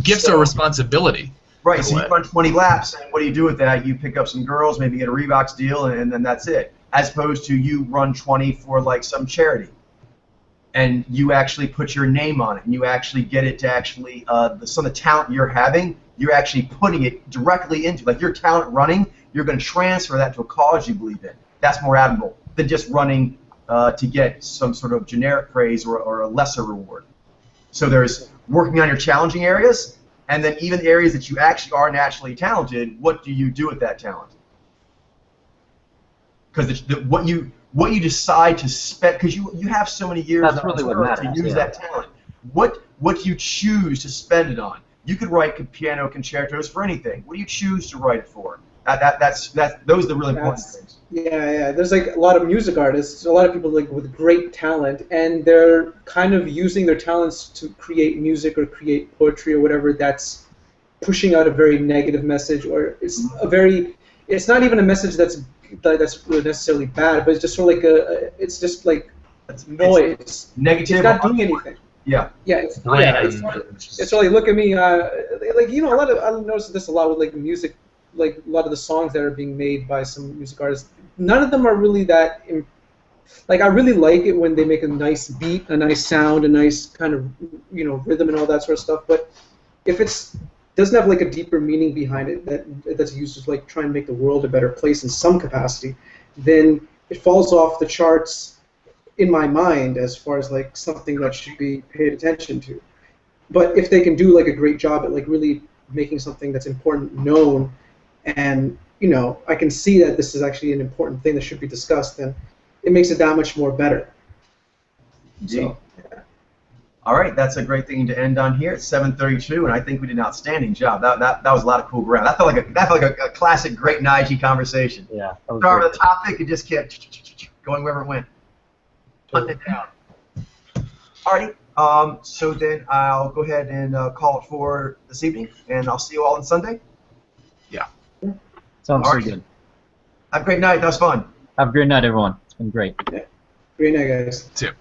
Speaker 1: Gifts are responsibility.
Speaker 2: Right, so you run 20 laps, and what do you do with that? You pick up some girls, maybe get a Reeboks deal, and then that's it. As opposed to you run 20 for, like, some charity. And you actually put your name on it, and you actually get it to actually, some of the talent you're having, you're actually putting it directly into, like your talent running, you're going to transfer that to a cause you believe in. That's more admirable than just running to get some sort of generic praise or a lesser reward. So there's working on your challenging areas, and then even areas that you actually are naturally talented, what do you do with that talent? Because what you decide to spend, because you have so many years to use that talent. What do you choose to spend it on? You could write piano concertos for anything. What do you choose to write it for? Those are the really important things.
Speaker 4: Yeah. There's like a lot of music artists, a lot of people like with great talent, and they're kind of using their talents to create music or create poetry or whatever that's pushing out a very negative message, or it's not even a message that's really necessarily bad, but it's just sort of like it's just like noise.
Speaker 2: It's negative.
Speaker 4: It's not doing anything.
Speaker 2: Yeah.
Speaker 4: It's really, look at me. Like, you know, I've noticed this a lot with like music. Like a lot of the songs that are being made by some music artists, none of them are really that. Like, I really like it when they make a nice beat, a nice sound, a nice kind of, you know, rhythm and all that sort of stuff. But if it's doesn't have like a deeper meaning behind it that's used to like try and make the world a better place in some capacity, then it falls off the charts in my mind as far as like something that should be paid attention to. But if they can do like a great job at like really making something that's important known, and you know, I can see that this is actually an important thing that should be discussed, then it makes it that much more better. So, yeah.
Speaker 2: All right, that's a great thing to end on here. It's 7:32, and I think we did an outstanding job. That was a lot of cool ground. That felt like a classic great Nige conversation.
Speaker 3: Yeah.
Speaker 2: Start with the topic and just kept going wherever it went. Hunting it down. All righty. So then I'll go ahead and call it for this evening, and I'll see you all on Sunday.
Speaker 3: Sounds pretty good.
Speaker 2: Have a great night. That was fun.
Speaker 3: Have a great night, everyone. It's been great.
Speaker 4: Yeah. Great night, guys.
Speaker 1: Too.